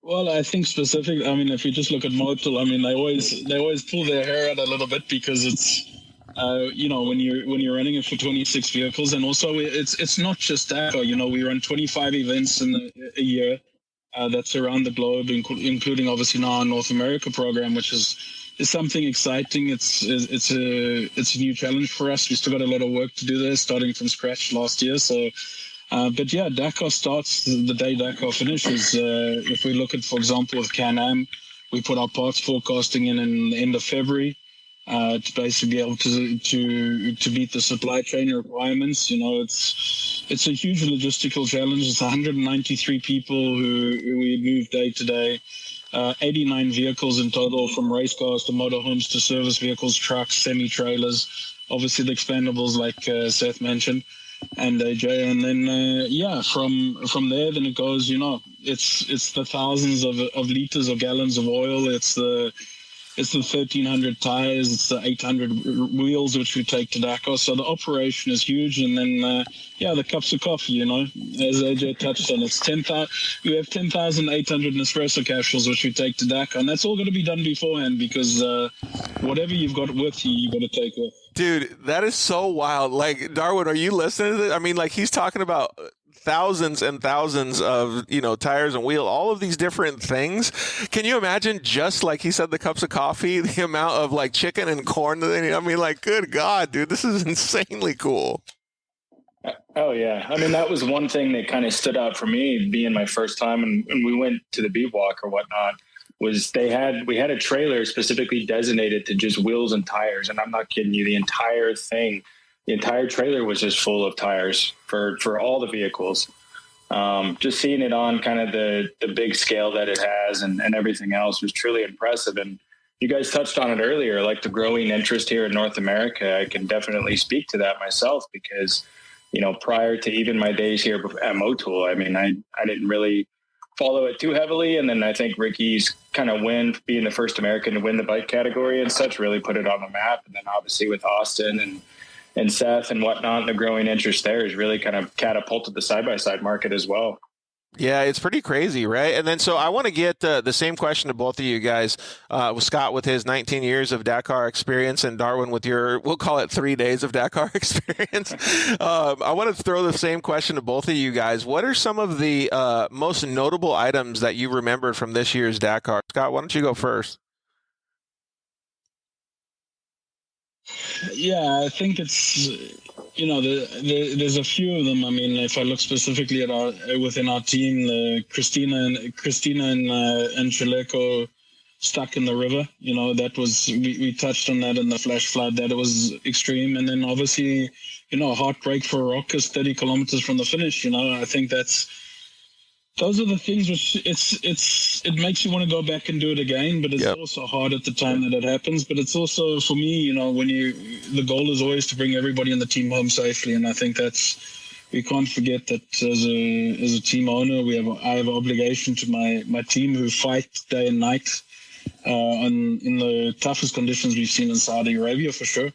Well, I think specifically, if you just look at Motul, they always pull their hair out a little bit because it's, when you're running it for 26 vehicles, and also it's not just Dakar. We run 25 events in a year. That's around the globe, including obviously now our North America program, which is something exciting. It's a new challenge for us. We still got a lot of work to do there, starting from scratch last year. So. But yeah, Dakar starts the day Dakar finishes. If we look at, for example, with Can-Am, we put our parts forecasting in the end of February to basically be able to meet the supply chain requirements. It's a huge logistical challenge. It's 193 people who we move day to day. 89 vehicles in total, from race cars to motorhomes to service vehicles, trucks, semi-trailers, obviously the expendables like Seth mentioned. And AJ, and then from there, then it goes. It's the thousands of liters or gallons of oil. It's the 1,300 tires. It's the 800 wheels which we take to Dakar. So the operation is huge. And then the cups of coffee. As AJ touched on, it's 10,000. We have 10,800 Nespresso capsules which we take to Dakar, and that's all going to be done beforehand because whatever you've got with you, you've got to take with. Dude, that is so wild. Darwin, are you listening to this? I mean, he's talking about thousands and thousands of, tires and wheel, all of these different things. Can you imagine just like he said, the cups of coffee, the amount of chicken and corn? Good God, dude, this is insanely cool. Oh, yeah. That was one thing that kind of stood out for me being my first time. And we went to the bivouac or whatnot. Was we had a trailer specifically designated to just wheels and tires. And I'm not kidding you, the entire trailer was just full of tires for all the vehicles. Just seeing it on kind of the big scale that it has and everything else was truly impressive. And you guys touched on it earlier, the growing interest here in North America. I can definitely speak to that myself because, prior to even my days here at Motul, I didn't really follow it too heavily. And then I think Ricky's kind of being the first American to win the bike category and such, really put it on the map. And then obviously with Austin and Seth and whatnot, the growing interest there has really kind of catapulted the side-by-side market as well. Yeah, it's pretty crazy, right? And then so I want to get the same question to both of you guys, with Scott with his 19 years of Dakar experience and Darwin with your, we'll call it 3 days of Dakar experience. I want to throw the same question to both of you guys. What are some of the most notable items that you remembered from this year's Dakar? Scott, why don't you go first? Yeah, I think it's, there's a few of them. If I look specifically at within our team, Christina and Chileko stuck in the river. That was, we touched on that in the flash flood, that it was extreme. And then obviously, heartbreak for Rockus 30 kilometers from the finish. I think those are the things which it makes you want to go back and do it again, but it's also hard at the time that it happens. But it's also, for me, the goal is always to bring everybody in the team home safely. And I think we can't forget that as a team owner, I have an obligation to my team who fight day and night in the toughest conditions we've seen in Saudi Arabia, for sure.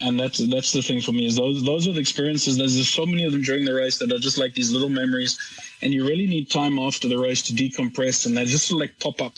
And that's the thing for me, is those are the experiences. There's so many of them during the race that are just like these little memories, and you really need time after the race to decompress, and they just pop up.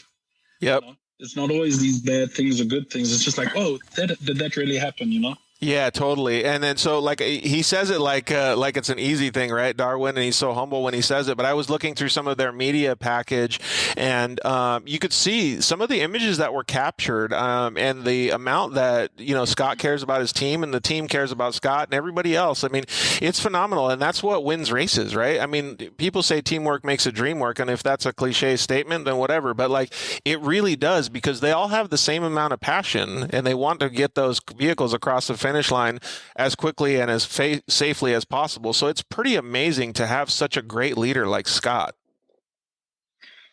Yep. It's not always these bad things or good things. It's just like, oh, did that really happen? Yeah, totally. And then so like he says it like it's an easy thing, right, Darwin? And he's so humble when he says it. But I was looking through some of their media package, and you could see some of the images that were captured, and the amount that Scott cares about his team, and the team cares about Scott and everybody else. I mean, it's phenomenal, and that's what wins races, right? I mean, people say teamwork makes a dream work, and if that's a cliche statement, then whatever. But like, it really does, because they all have the same amount of passion, and they want to get those vehicles across the finish line as quickly and as safely as possible. So it's pretty amazing to have such a great leader like Scott.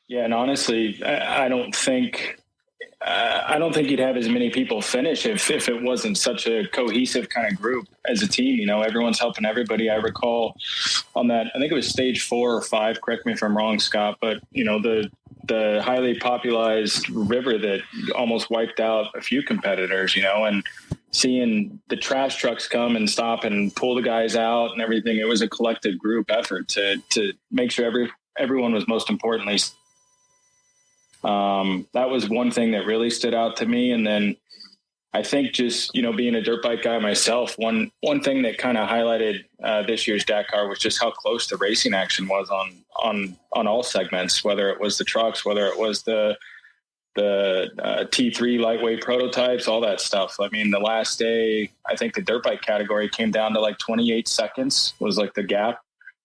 Yeah, and honestly, I don't think you'd have as many people finish if it wasn't such a cohesive kind of group as a team. Everyone's helping everybody. I recall on that, I think it was stage 4 or 5. Correct me if I'm wrong, Scott, but the highly popularized river that almost wiped out a few competitors, and seeing the trash trucks come and stop and pull the guys out and everything. It was a collective group effort to make sure everyone was, most importantly. That was one thing that really stood out to me. And then I think just, being a dirt bike guy myself, one thing that kind of highlighted this year's Dakar was just how close the racing action was on all segments, whether it was the trucks, whether it was the T3 lightweight prototypes, all that stuff. I mean, the last day, I think the dirt bike category came down to like 28 seconds was like the gap,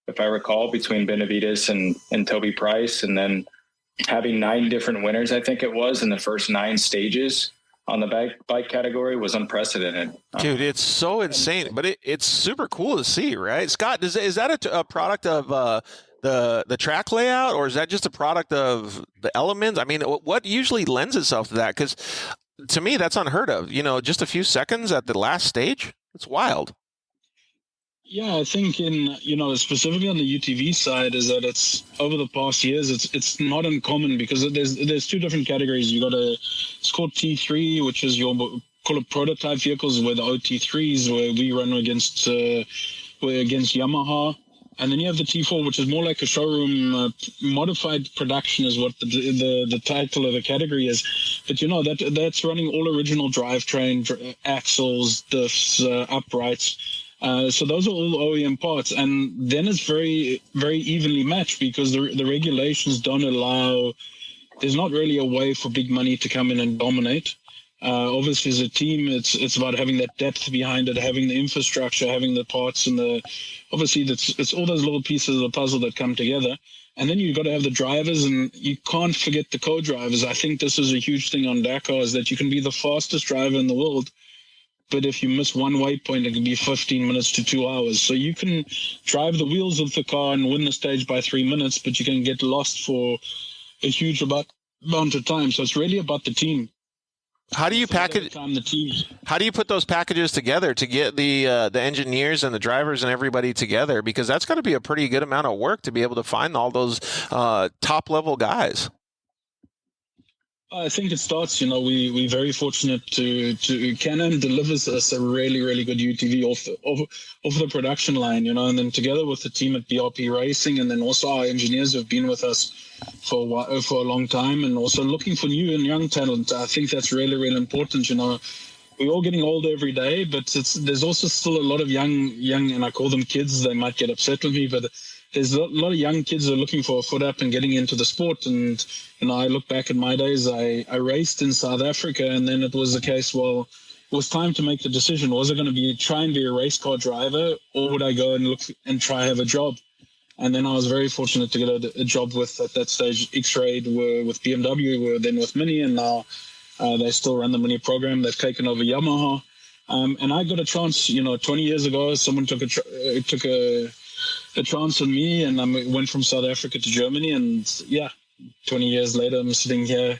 if I recall, between Benavides and Toby Price. And then having 9 different winners, I think it was, in the first 9 stages on the bike category was unprecedented. Dude, it's so insane, but it's super cool to see, right? Scott, is that a product of the track layout, or is that just a product of the elements? I mean, what usually lends itself to that? Because to me, that's unheard of. Just a few seconds at the last stage. It's wild. Yeah, I think specifically on the UTV side is that it's over the past years, it's not uncommon, because there's 2 different categories. It's called T3, which is call it prototype vehicles, where the OT3s, where we run against Yamaha. And then you have the T4, which is more like a showroom modified production, is what the title of the category is. But that's running all original drivetrain, axles, diffs, uprights. So those are all OEM parts, and then it's very, very evenly matched, because the regulations don't allow. There's not really a way for big money to come in and dominate. Obviously, as a team, it's about having that depth behind it, having the infrastructure, having the parts, and it's all those little pieces of the puzzle that come together. And then you've got to have the drivers, and you can't forget the co-drivers. I think this is a huge thing on Dakar, is that you can be the fastest driver in the world, but if you miss one waypoint, it can be 15 minutes to 2 hours. So you can drive the wheels of the car and win the stage by 3 minutes, but you can get lost for a huge amount of time. So it's really about the team. How do you package? How do you put those packages together to get the engineers and the drivers and everybody together? Because that's got to be a pretty good amount of work to be able to find all those top level guys. I think it starts, we're very fortunate to Can-Am delivers us a really, really good UTV off the production line, and then together with the team at BRP Racing, and then also our engineers who have been with us for a long time, and also looking for new and young talent. I think that's really, really important. We're all getting older every day, but there's also still a lot of young, and I call them kids. They might get upset with me, but there's a lot of young kids that are looking for a foot up and getting into the sport. And I look back at my days, I raced in South Africa, and then it was the case, well, it was time to make the decision. Was I going to try and be a race car driver, or would I go and look and try have a job? And then I was very fortunate to get a job with, at that stage, X-Ray were with BMW, were then with Mini, and now they still run the Mini program. They've taken over Yamaha. And I got a chance, 20 years ago, someone took a chance on me, and I went from South Africa to Germany, and 20 years later, I'm sitting here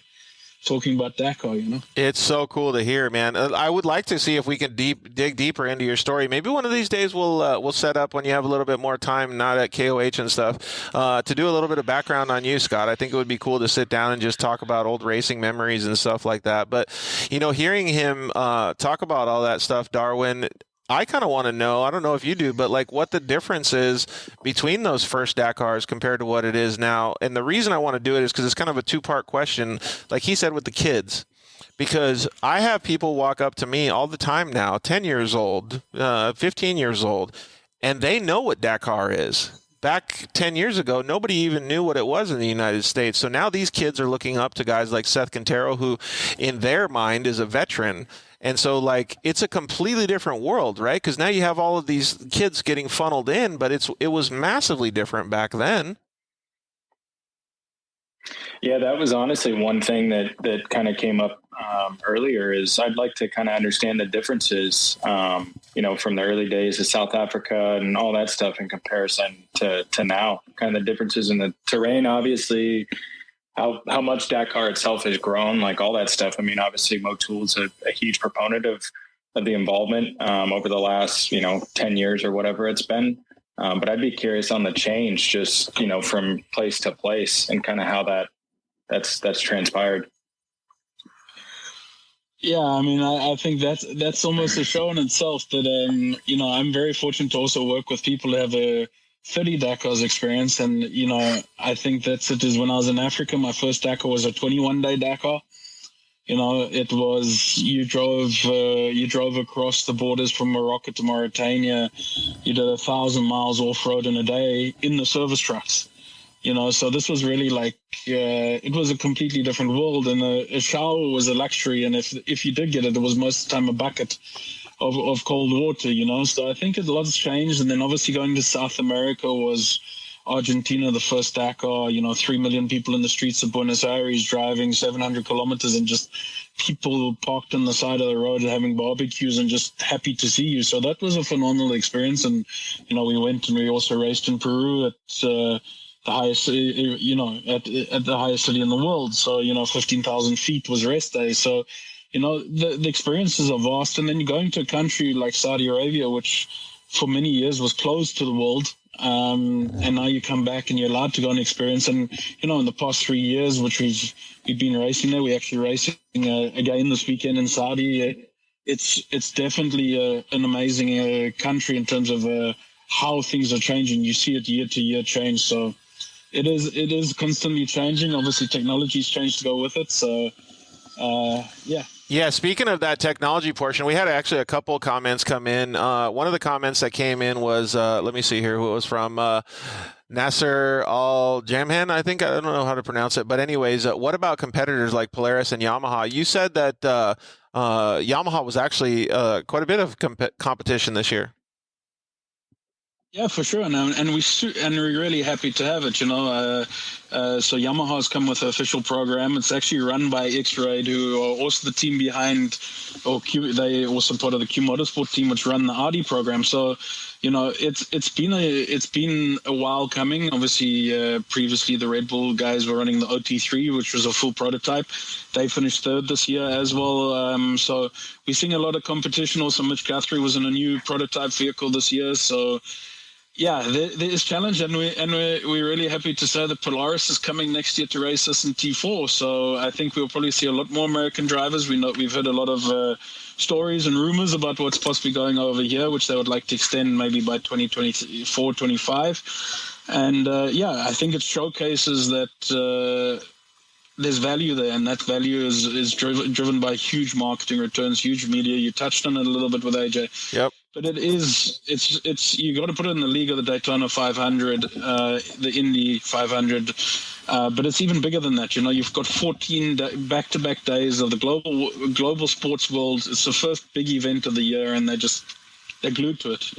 talking about Dakar, It's so cool to hear, man. I would like to see if we can dig deeper into your story. Maybe one of these days we'll set up when you have a little bit more time, not at KOH and stuff, to do a little bit of background on you, Scott. I think it would be cool to sit down and just talk about old racing memories and stuff like that. But, hearing him talk about all that stuff, Darwin, I kind of want to know, I don't know if you do, but like what the difference is between those first Dakars compared to what it is now. And the reason I want to do it is because it's kind of a 2-part question, like he said, with the kids. because I have people walk up to me all the time now, 10 years old, 15 years old, and they know what Dakar is. Back 10 years ago, nobody even knew what it was in the United States. So now these kids are looking up to guys like Seth Quintero, who in their mind is a veteran. And so, like, it's a completely different world, right? Because now you have all of these kids getting funneled in, but it was massively different back then. Yeah, that was honestly one thing that kind of came up earlier is I'd like to kind of understand the differences, from the early days of South Africa and all that stuff in comparison to now, kind of the differences in the terrain, obviously, how much Dakar itself has grown, like all that stuff. I mean, obviously Motool's a huge proponent of the involvement over the last, 10 years or whatever it's been. But I'd be curious on the change just, from place to place and kind of how that's transpired. Yeah, I mean, I think that's almost a show in itself. That I'm very fortunate to also work with people who have a 30 Dakars experience, and I think that's it. Is when I was in Africa, my first Dakar was a 21-day Dakar. It was you drove across the borders from Morocco to Mauritania. You did 1,000 miles off road in a day in the service trucks. So this was really like, it was a completely different world, and a shower was a luxury. And if you did get it, it was most of the time a bucket of cold water, So I think a lot has changed. And then obviously going to South America was Argentina, the first Dakar, 3 million people in the streets of Buenos Aires driving 700 kilometers and just people parked on the side of the road having barbecues and just happy to see you. So that was a phenomenal experience. And, we went and we also raced in Peru at the highest, at the highest city in the world. So, 15,000 feet was rest day. So, the experiences are vast. And then you're going to a country like Saudi Arabia, which for many years was closed to the world. And now you come back and you're allowed to go and experience. And, in the past 3 years, which we've been racing there, we're actually racing again this weekend in Saudi. It's definitely an amazing country in terms of how things are changing. You see it year to year change. So it is constantly changing. Obviously, technology's changed to go with it. So, yeah. Yeah, speaking of that technology portion, we had actually a couple comments come in. One of the comments that came in was, let me see here who it was from, Nasser Al-Jamhan, I think. I don't know how to pronounce it. But anyways, what about competitors like Polaris and Yamaha? You said that Yamaha was actually quite a bit of competition this year. Yeah, for sure, and we're really happy to have it. So Yamaha's come with an official program. It's actually run by X-Raid, who are also the team behind, they also part of the Q Motorsport team, which run the Audi program. So, it's been a while coming. Obviously, previously the Red Bull guys were running the OT3, which was a full prototype. They finished third this year as well. So we're seeing a lot of competition. Also, Mitch Guthrie was in a new prototype vehicle this year. So. Yeah, there is challenge, and we're really happy to say that Polaris is coming next year to race us in T4. So I think we'll probably see a lot more American drivers. We've heard a lot of stories and rumors about what's possibly going over here, which they would like to extend maybe by 2024, 25. And I think it showcases that there's value there, and that value is driven by huge marketing returns, huge media. You touched on it a little bit with AJ. Yep. But it's you got to put it in the league of the Daytona 500, the Indy 500, but it's even bigger than that. You've got 14 back-to-back days of the global sports world. It's the first big event of the year, and they're glued to it.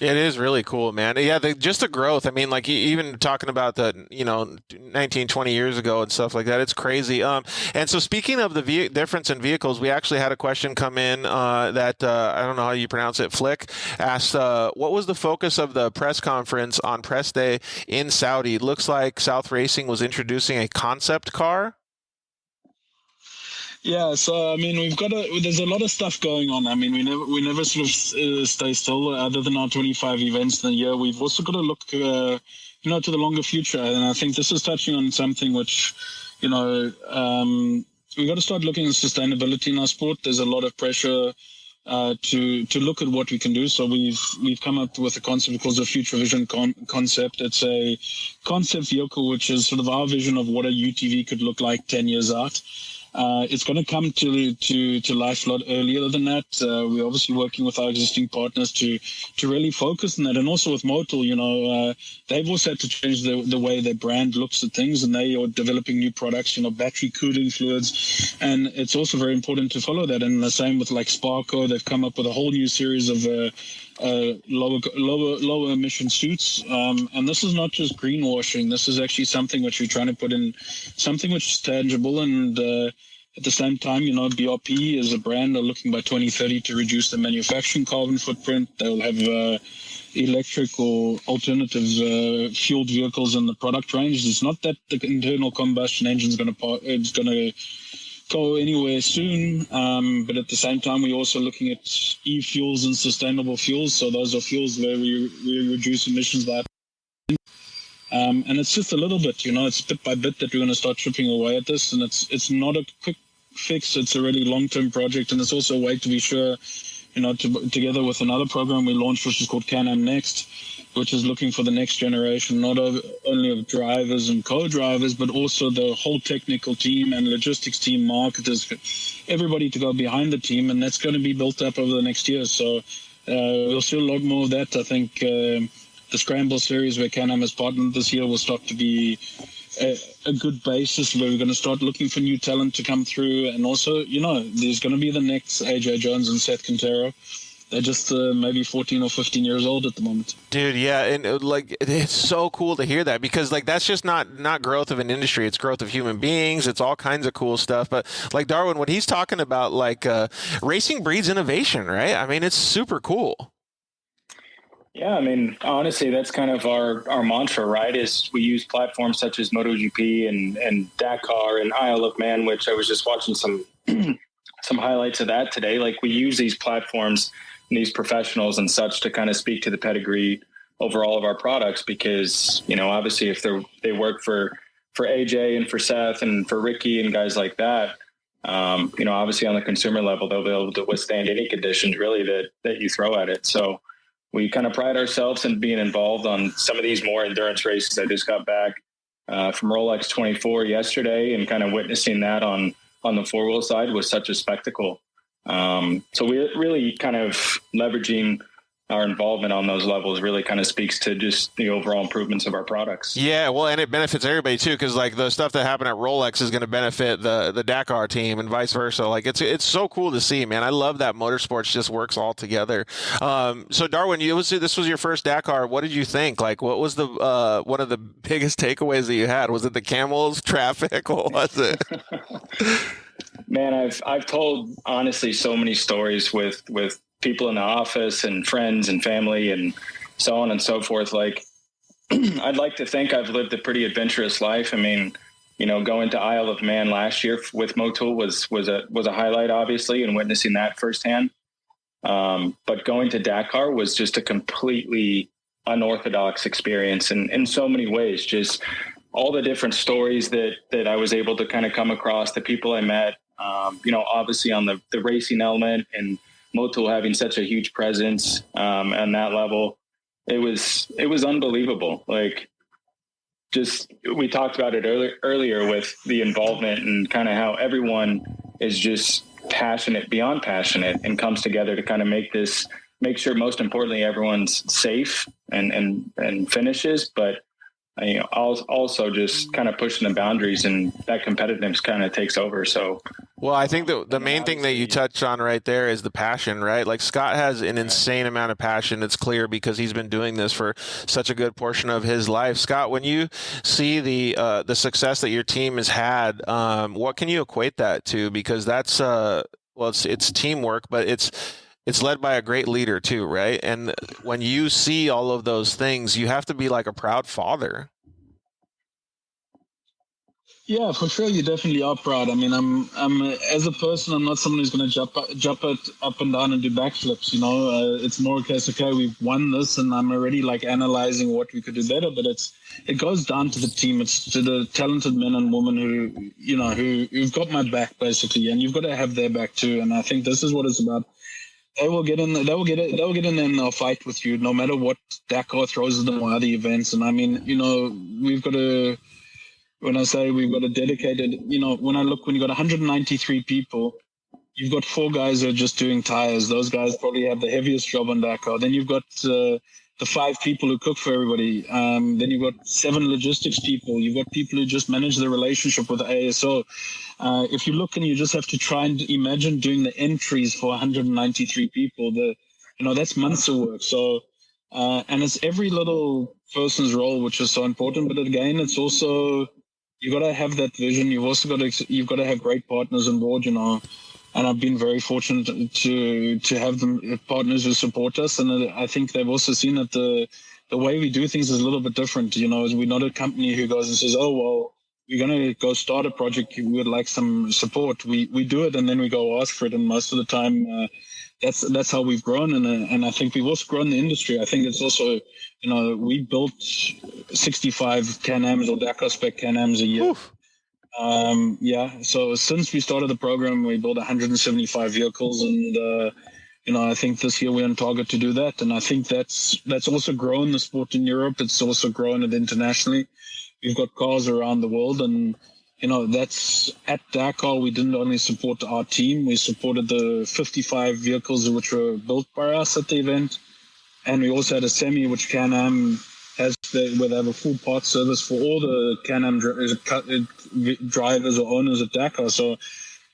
It is really cool, man. Yeah, just the growth. I mean, like even talking about the 19, 20 years ago and stuff like that, it's crazy. And so speaking of the difference in vehicles, we actually had a question come in that I don't know how you pronounce it. Flick asked, what was the focus of the press conference on press day in Saudi? Looks like South Racing was introducing a concept car. Yeah, so I mean, there's a lot of stuff going on. I mean, we never sort of stay still. Other than our 25 events in a year, we've also got to look, to the longer future. And I think this is touching on something which, we've got to start looking at sustainability in our sport. There's a lot of pressure to look at what we can do. So we've come up with a concept called the Future Vision concept. It's a concept vehicle which is sort of our vision of what a UTV could look like 10 years out. It's going to come to life a lot earlier than that. We're obviously working with our existing partners to really focus on that, and also with Motul, they've also had to change the way their brand looks at things, and they are developing new products, battery cooling fluids, and it's also very important to follow that. And the same with like Sparko, they've come up with a whole new series of lower emission suits, and this is not just greenwashing. This is actually something which we're trying to put in, something which is tangible. And at the same time, BRP as a brand are looking by 2030 to reduce the manufacturing carbon footprint. They'll have electric or alternative fueled vehicles in the product range. It's not that the internal combustion engine is going to go anywhere soon, but at the same time, we're also looking at e-fuels and sustainable fuels. So those are fuels where we reduce emissions by. And it's just a little bit, it's bit by bit that we're going to start chipping away at this. And it's not a quick fix. It's a really long-term project. And it's also a way to be sure, together with another program we launched, which is called Can-Am Next, which is looking for the next generation, not only of drivers and co-drivers, but also the whole technical team and logistics team, marketers, everybody to go behind the team. And that's going to be built up over the next year. So we'll see a lot more of that. I think the Scramble series where Can-Am has partnered this year will start to be a good basis where we're going to start looking for new talent to come through. And also, there's going to be the next AJ Jones and Seth Quintero. They're just maybe 14 or 15 years old at the moment. Dude, yeah, and it's so cool to hear that, because that's just not growth of an industry, it's growth of human beings. It's all kinds of cool stuff. But like Darwin, what he's talking about, racing breeds innovation, right? I mean, it's super cool. Yeah, I mean, honestly, that's kind of our mantra, right? Is we use platforms such as MotoGP and Dakar and Isle of Man, which I was just watching some highlights of that today. Like, we use these platforms and these professionals and such to kind of speak to the pedigree over all of our products, because, obviously if they work for AJ and for Seth and for Ricky and guys like that, obviously on the consumer level, they'll be able to withstand any conditions really that you throw at it. So we kind of pride ourselves in being involved on some of these more endurance races. I just got back from Rolex 24 yesterday, and kind of witnessing that on the four-wheel side was such a spectacle. So we're really kind of leveraging our involvement on those levels really kind of speaks to just the overall improvements of our products. Yeah, well, and it benefits everybody too, because the stuff that happened at Rolex is going to benefit the Dakar team and vice versa. It's so cool to see, man. I love that motorsports just works all together. So Darwin, this was your first Dakar. What did you think? What was the one of the biggest takeaways that you had? Was it the camels, traffic? What was it? Man, I've told honestly so many stories with people in the office and friends and family and so on and so forth. I'd like to think I've lived a pretty adventurous life. I mean, going to Isle of Man last year with Motul was a highlight, obviously, and witnessing that firsthand. But going to Dakar was just a completely unorthodox experience in so many ways. Just all the different stories that I was able to kind of come across, the people I met, obviously on the racing element, and Motul having such a huge presence on that level, it was unbelievable. We talked about it earlier with the involvement and kind of how everyone is just passionate, beyond passionate, and comes together to kind of make sure, most importantly, everyone's safe and finishes, but also just kind of pushing the boundaries, and that competitiveness kind of takes over. So, well, I think the main thing that you touched on right there is the passion, right? Scott has an insane amount of passion. It's clear because he's been doing this for such a good portion of his life. Scott, when you see the success that your team has had, what can you equate that to? Because that's it's teamwork, but it's led by a great leader too, right? And when you see all of those things, you have to be like a proud father. Yeah, for sure. You definitely are proud. I mean, I'm as a person, I'm not someone who's going to jump up and down and do backflips. It's more a case, okay, we've won this, and I'm already analyzing what we could do better. But it goes down to the team. It's to the talented men and women who've got my back basically, and you've got to have their back too. And I think this is what it's about. They will get in there and they'll fight with you, no matter what Dakar throws at them or other events. And I mean, we've got to when I say we've got a dedicated, when you've got 193 people, you've got 4 guys who are just doing tires. Those guys probably have the heaviest job on Dakar. Then you've got the 5 people who cook for everybody. Then you've got 7 logistics people. You've got people who just manage the relationship with the ASO. If you look and you just have to try and imagine doing the entries for 193 people, that's months of work. So, and it's every little person's role, which is so important. But again, it's also, you've got to have that vision. You've got to have great partners on board, And I've been very fortunate to have them partners who support us, and I think they've also seen that the way we do things is a little bit different. We're not a company who goes and says, "Oh well, we're going to go start a project. We would like some support." We do it, and then we go ask for it. And most of the time, that's how we've grown, and I think we've also grown the industry. I think it's also, we built 65 Can-Ams or Dakar spec Can-Ams a year. Oof. So since we started the program, we built 175 vehicles, and I think this year we're on target to do that. And I think that's also grown the sport in Europe. It's also grown it internationally. We've got cars around the world, and that's at Dakar. We didn't only support our team; we supported the 55 vehicles which were built by us at the event, and we also had a semi which Can-Am where they have a full parts service for all the Can-Am drivers or owners at Dakar. So,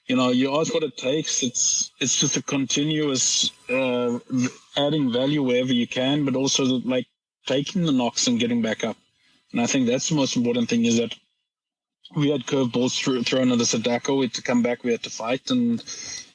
you ask what it takes. It's just a continuous adding value wherever you can, but also like taking the knocks and getting back up. And I think that's the most important thing, is that we had curveballs thrown at us at Dakar. We had to come back. We had to fight, and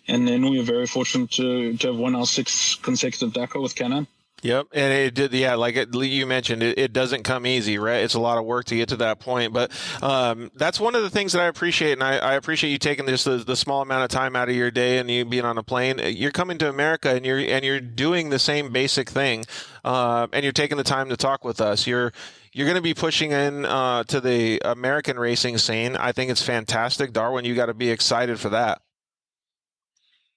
then we were very fortunate to have won our 6th consecutive Dakar with Can-Am. Yep, and it did. Yeah, like you mentioned, it doesn't come easy, right? It's a lot of work to get to that point. But that's one of the things that I appreciate, and I appreciate you taking the small amount of time out of your day and you being on a plane. You're coming to America, and you're doing the same basic thing, and you're taking the time to talk with us. You're going to be pushing in to the American racing scene. I think it's fantastic, Darwin. You got to be excited for that.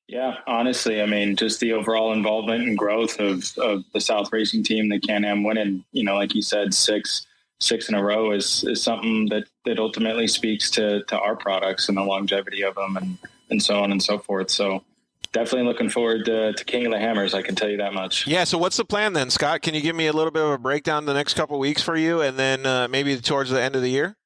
Yeah, honestly, I mean, just the overall involvement and growth of the South Racing team, the Can-Am winning, like you said, six in a row is something that ultimately speaks to our products and the longevity of them and so on and so forth. So definitely looking forward to King of the Hammers, I can tell you that much. Yeah, so what's the plan then, Scott? Can you give me a little bit of a breakdown the next couple of weeks for you, and then maybe towards the end of the year?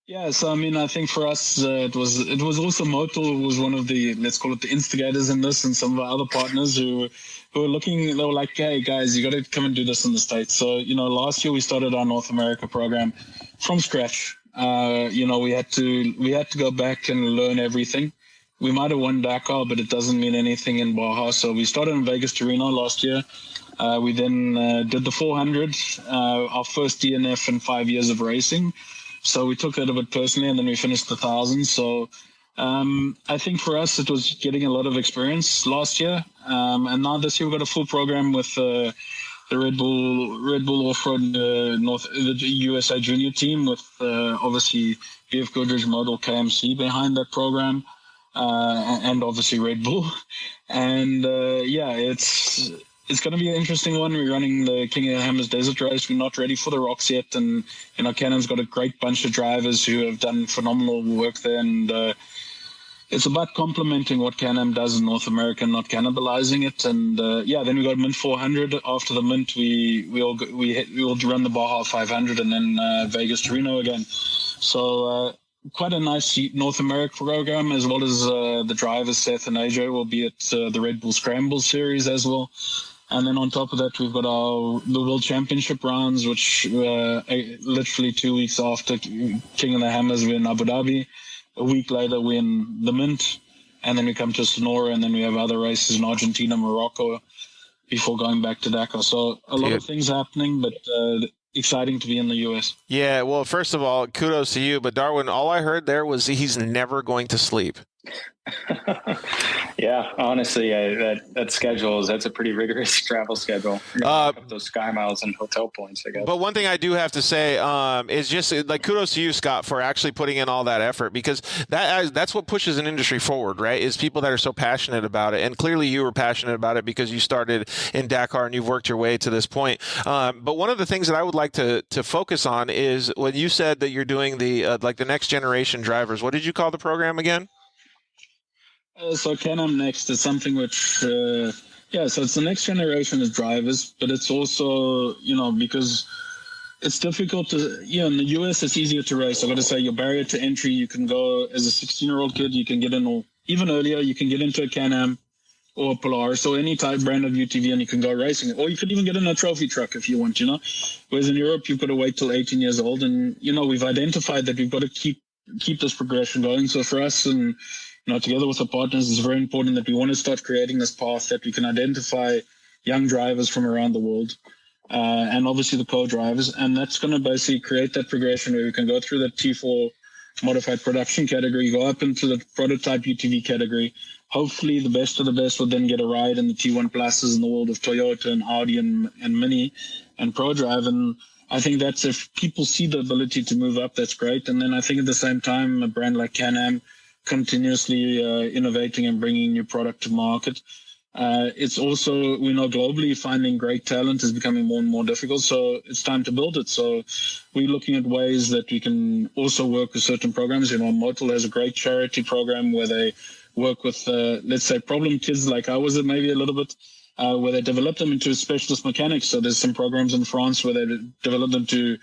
Yeah, so I mean, I think for us, it was also Motul was one of the, let's call it, the instigators in this, and some of our other partners who were looking. They were like, "Hey guys, you got to come and do this in the States." So last year we started our North America program from scratch. We had to go back and learn everything. We might have won Dakar, but it doesn't mean anything in Baja. So we started in Vegas to Reno last year. We then did the 400, our first DNF in 5 years of racing. So we took that a bit personally, and then we finished the 1,000. So I think for us, it was getting a lot of experience last year. And now this year, we've got a full program with the Redbull Off-Road the USA Junior team with obviously BF Goodrich Model KMC behind that program, and obviously Red Bull. And it's going to be an interesting one. We're running the King of the Hammers Desert Race. We're not ready for the rocks yet. And, Can-Am's got a great bunch of drivers who have done phenomenal work there. And it's about complementing what Can-Am does in North America, not cannibalizing it. And, then we got Mint 400. After the Mint, we'll run the Baja 500 and then Vegas to Reno again. So quite a nice North America program, as well as the drivers, Seth and AJ, will be at the Red Bull Scramble Series as well. And then on top of that, we've got the World Championship rounds, which literally 2 weeks after King of the Hammers, we're in Abu Dhabi. A week later, we're in the Mint. And then we come to Sonora, and then we have other races in Argentina, Morocco, before going back to Dakar. So a lot of things happening, but exciting to be in the U.S. Yeah, well, first of all, kudos to you. But Darwin, all I heard there was he's never going to sleep. Yeah, honestly, that schedule that's a pretty rigorous travel schedule. Up those sky miles and hotel points, I guess. But one thing I do have to say is just like kudos to you, Scott, for actually putting in all that effort, because that's what pushes an industry forward, right? Is people that are so passionate about it, and clearly you were passionate about it because you started in Dakar and you've worked your way to this point. But one of the things that I would like to focus on is when you said that you're doing the like the next generation drivers. What did you call the program again? So Can-Am Next is something which, so it's the next generation of drivers, but it's also, because it's difficult to, in the US, it's easier to race. I've got to say your barrier to entry, you can go as a 16-year-old kid, you can get in, or even earlier, you can get into a Can-Am or a Polaris or any type brand of UTV and you can go racing. Or you could even get in a trophy truck if you want, Whereas in Europe, you've got to wait till 18 years old. And, we've identified that we've got to keep this progression going. So for us and, together with our partners, it's very important that we want to start creating this path that we can identify young drivers from around the world, and obviously the co-drivers. And that's going to basically create that progression where we can go through the T4 modified production category, go up into the prototype UTV category. Hopefully the best of the best will then get a ride in the T1 Pluses in the world of Toyota and Audi and Mini and ProDrive. And I think that's, if people see the ability to move up, that's great. And then I think at the same time, a brand like Can-Am continuously innovating and bringing new product to market. It's also, we know globally finding great talent is becoming more and more difficult, so it's time to build it. So we're looking at ways that we can also work with certain programs. Motul has a great charity program where they work with, let's say, problem kids like I was maybe a little bit, where they develop them into specialist mechanics. So there's some programs in France where they develop them to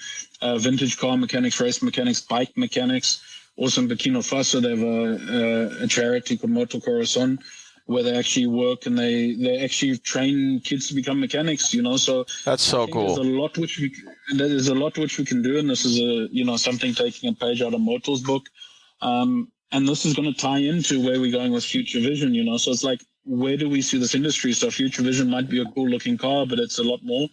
vintage car mechanics, race mechanics, bike mechanics. Also in Burkina Faso, they have a charity called Moto Corazon, where they actually work and they actually train kids to become mechanics. So that's so cool. There's a lot which we can do, and this is something taking a page out of Motul's book, and this is going to tie into where we're going with Future Vision. So it's like, where do we see this industry? So Future Vision might be a cool looking car, but it's a lot more,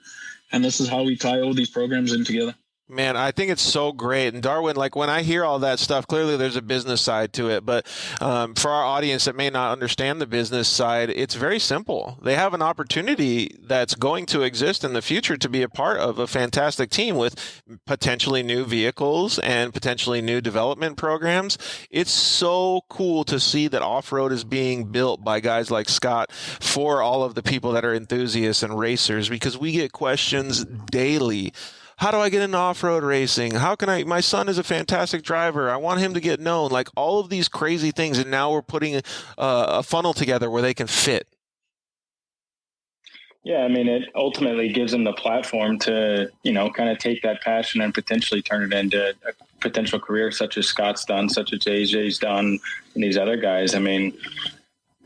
and this is how we tie all these programs in together. Man, I think it's so great. And Darwin, like when I hear all that stuff, clearly there's a business side to it. But for our audience that may not understand the business side, it's very simple. They have an opportunity that's going to exist in the future to be a part of a fantastic team with potentially new vehicles and potentially new development programs. It's so cool to see that off-road is being built by guys like Scott for all of the people that are enthusiasts and racers, because we get questions daily. How do I get into off-road racing? How can I? My son is a fantastic driver. I want him to get known. Like all of these crazy things, and now we're putting a funnel together where they can fit. Yeah, I mean, it ultimately gives them the platform to, kind of take that passion and potentially turn it into a potential career, such as Scott's done, such as AJ's done, and these other guys. I mean,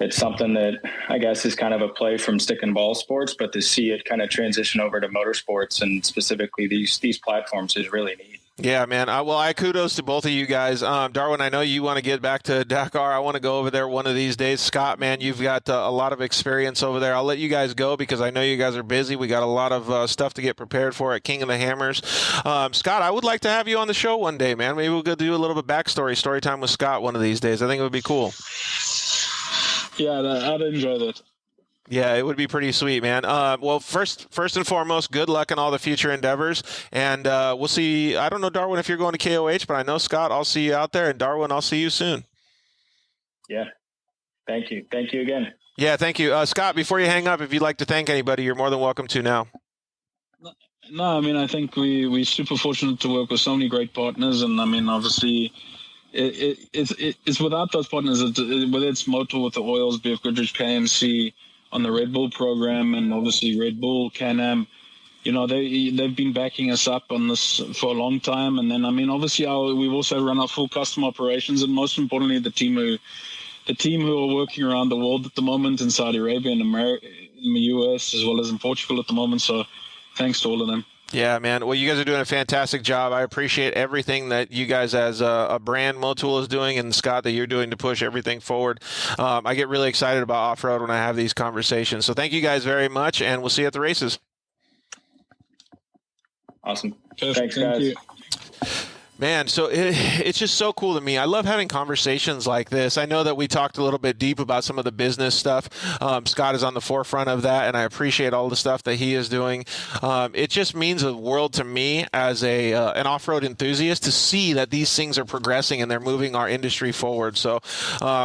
it's something that I guess is kind of a play from stick and ball sports, but to see it kind of transition over to motorsports and specifically these platforms is really neat. Yeah, man. I kudos to both of you guys. Darwin, I know you want to get back to Dakar. I want to go over there one of these days. Scott, man, you've got a lot of experience over there. I'll let you guys go because I know you guys are busy. We got a lot of stuff to get prepared for at King of the Hammers. Scott, I would like to have you on the show one day, man. Maybe we'll go do a little bit backstory, story time with Scott one of these days. I think it would be cool. Yeah, I'd enjoy that. Yeah, it would be pretty sweet, man. Well, first and foremost, good luck in all the future endeavors. And we'll see. I don't know, Darwin, if you're going to KOH, but I know, Scott, I'll see you out there. And Darwin, I'll see you soon. Yeah. Thank you. Thank you again. Yeah, thank you. Scott, before you hang up, if you'd like to thank anybody, you're more than welcome to now. No, I mean, I think we're super fortunate to work with so many great partners. And, I mean, obviously, it's without those partners, whether it's Motul with the oils, BF Goodrich, KMC, on the Redbull program, and obviously Red Bull, Can-Am, they've been backing us up on this for a long time. And then, I mean, obviously we've also run our full custom operations, and most importantly, the team who are working around the world at the moment in Saudi Arabia and America, in the US, as well as in Portugal at the moment. So thanks to all of them. Yeah, man. Well, you guys are doing a fantastic job. I appreciate everything that you guys as a brand Motul is doing, and Scott, that you're doing to push everything forward. I get really excited about off-road when I have these conversations. So thank you guys very much, and we'll see you at the races. Awesome. Thanks, guys. Thank you. Man, so it's just so cool to me. I love having conversations like this. I know that we talked a little bit deep about some of the business stuff. Scott is on the forefront of that, and I appreciate all the stuff that he is doing. It just means the world to me as an off-road enthusiast to see that these things are progressing and they're moving our industry forward. So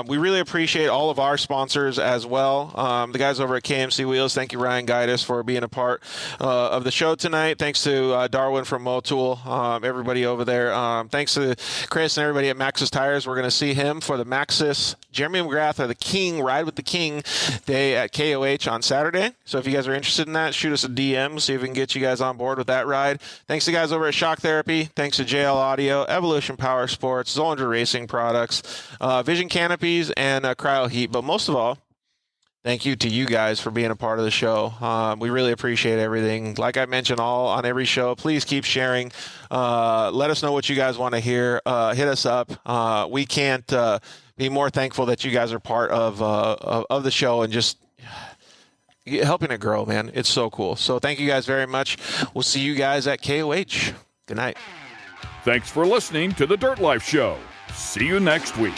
we really appreciate all of our sponsors as well. The guys over at KMC Wheels, thank you, Ryan Gaitis, for being a part of the show tonight. Thanks to Darwin from Motul, everybody over there. Thanks to Chris and everybody at Maxxis Tires. We're going to see him for the Maxxis Jeremy McGrath or the King Ride with the King Day at KOH on Saturday. So if you guys are interested in that, shoot us a DM, see if we can get you guys on board with that ride. Thanks to guys over at Shock Therapy. Thanks to JL Audio, Evolution Power Sports, Zollinger Racing Products, Vision Canopies, and Cryo Heat. But most of all, thank you to you guys for being a part of the show. We really appreciate everything. Like I mentioned on every show, please keep sharing. Let us know what you guys want to hear. Hit us up. We can't be more thankful that you guys are part of the show and just helping it grow, man. It's so cool. So thank you guys very much. We'll see you guys at KOH. Good night. Thanks for listening to the Dirt Life Show. See you next week.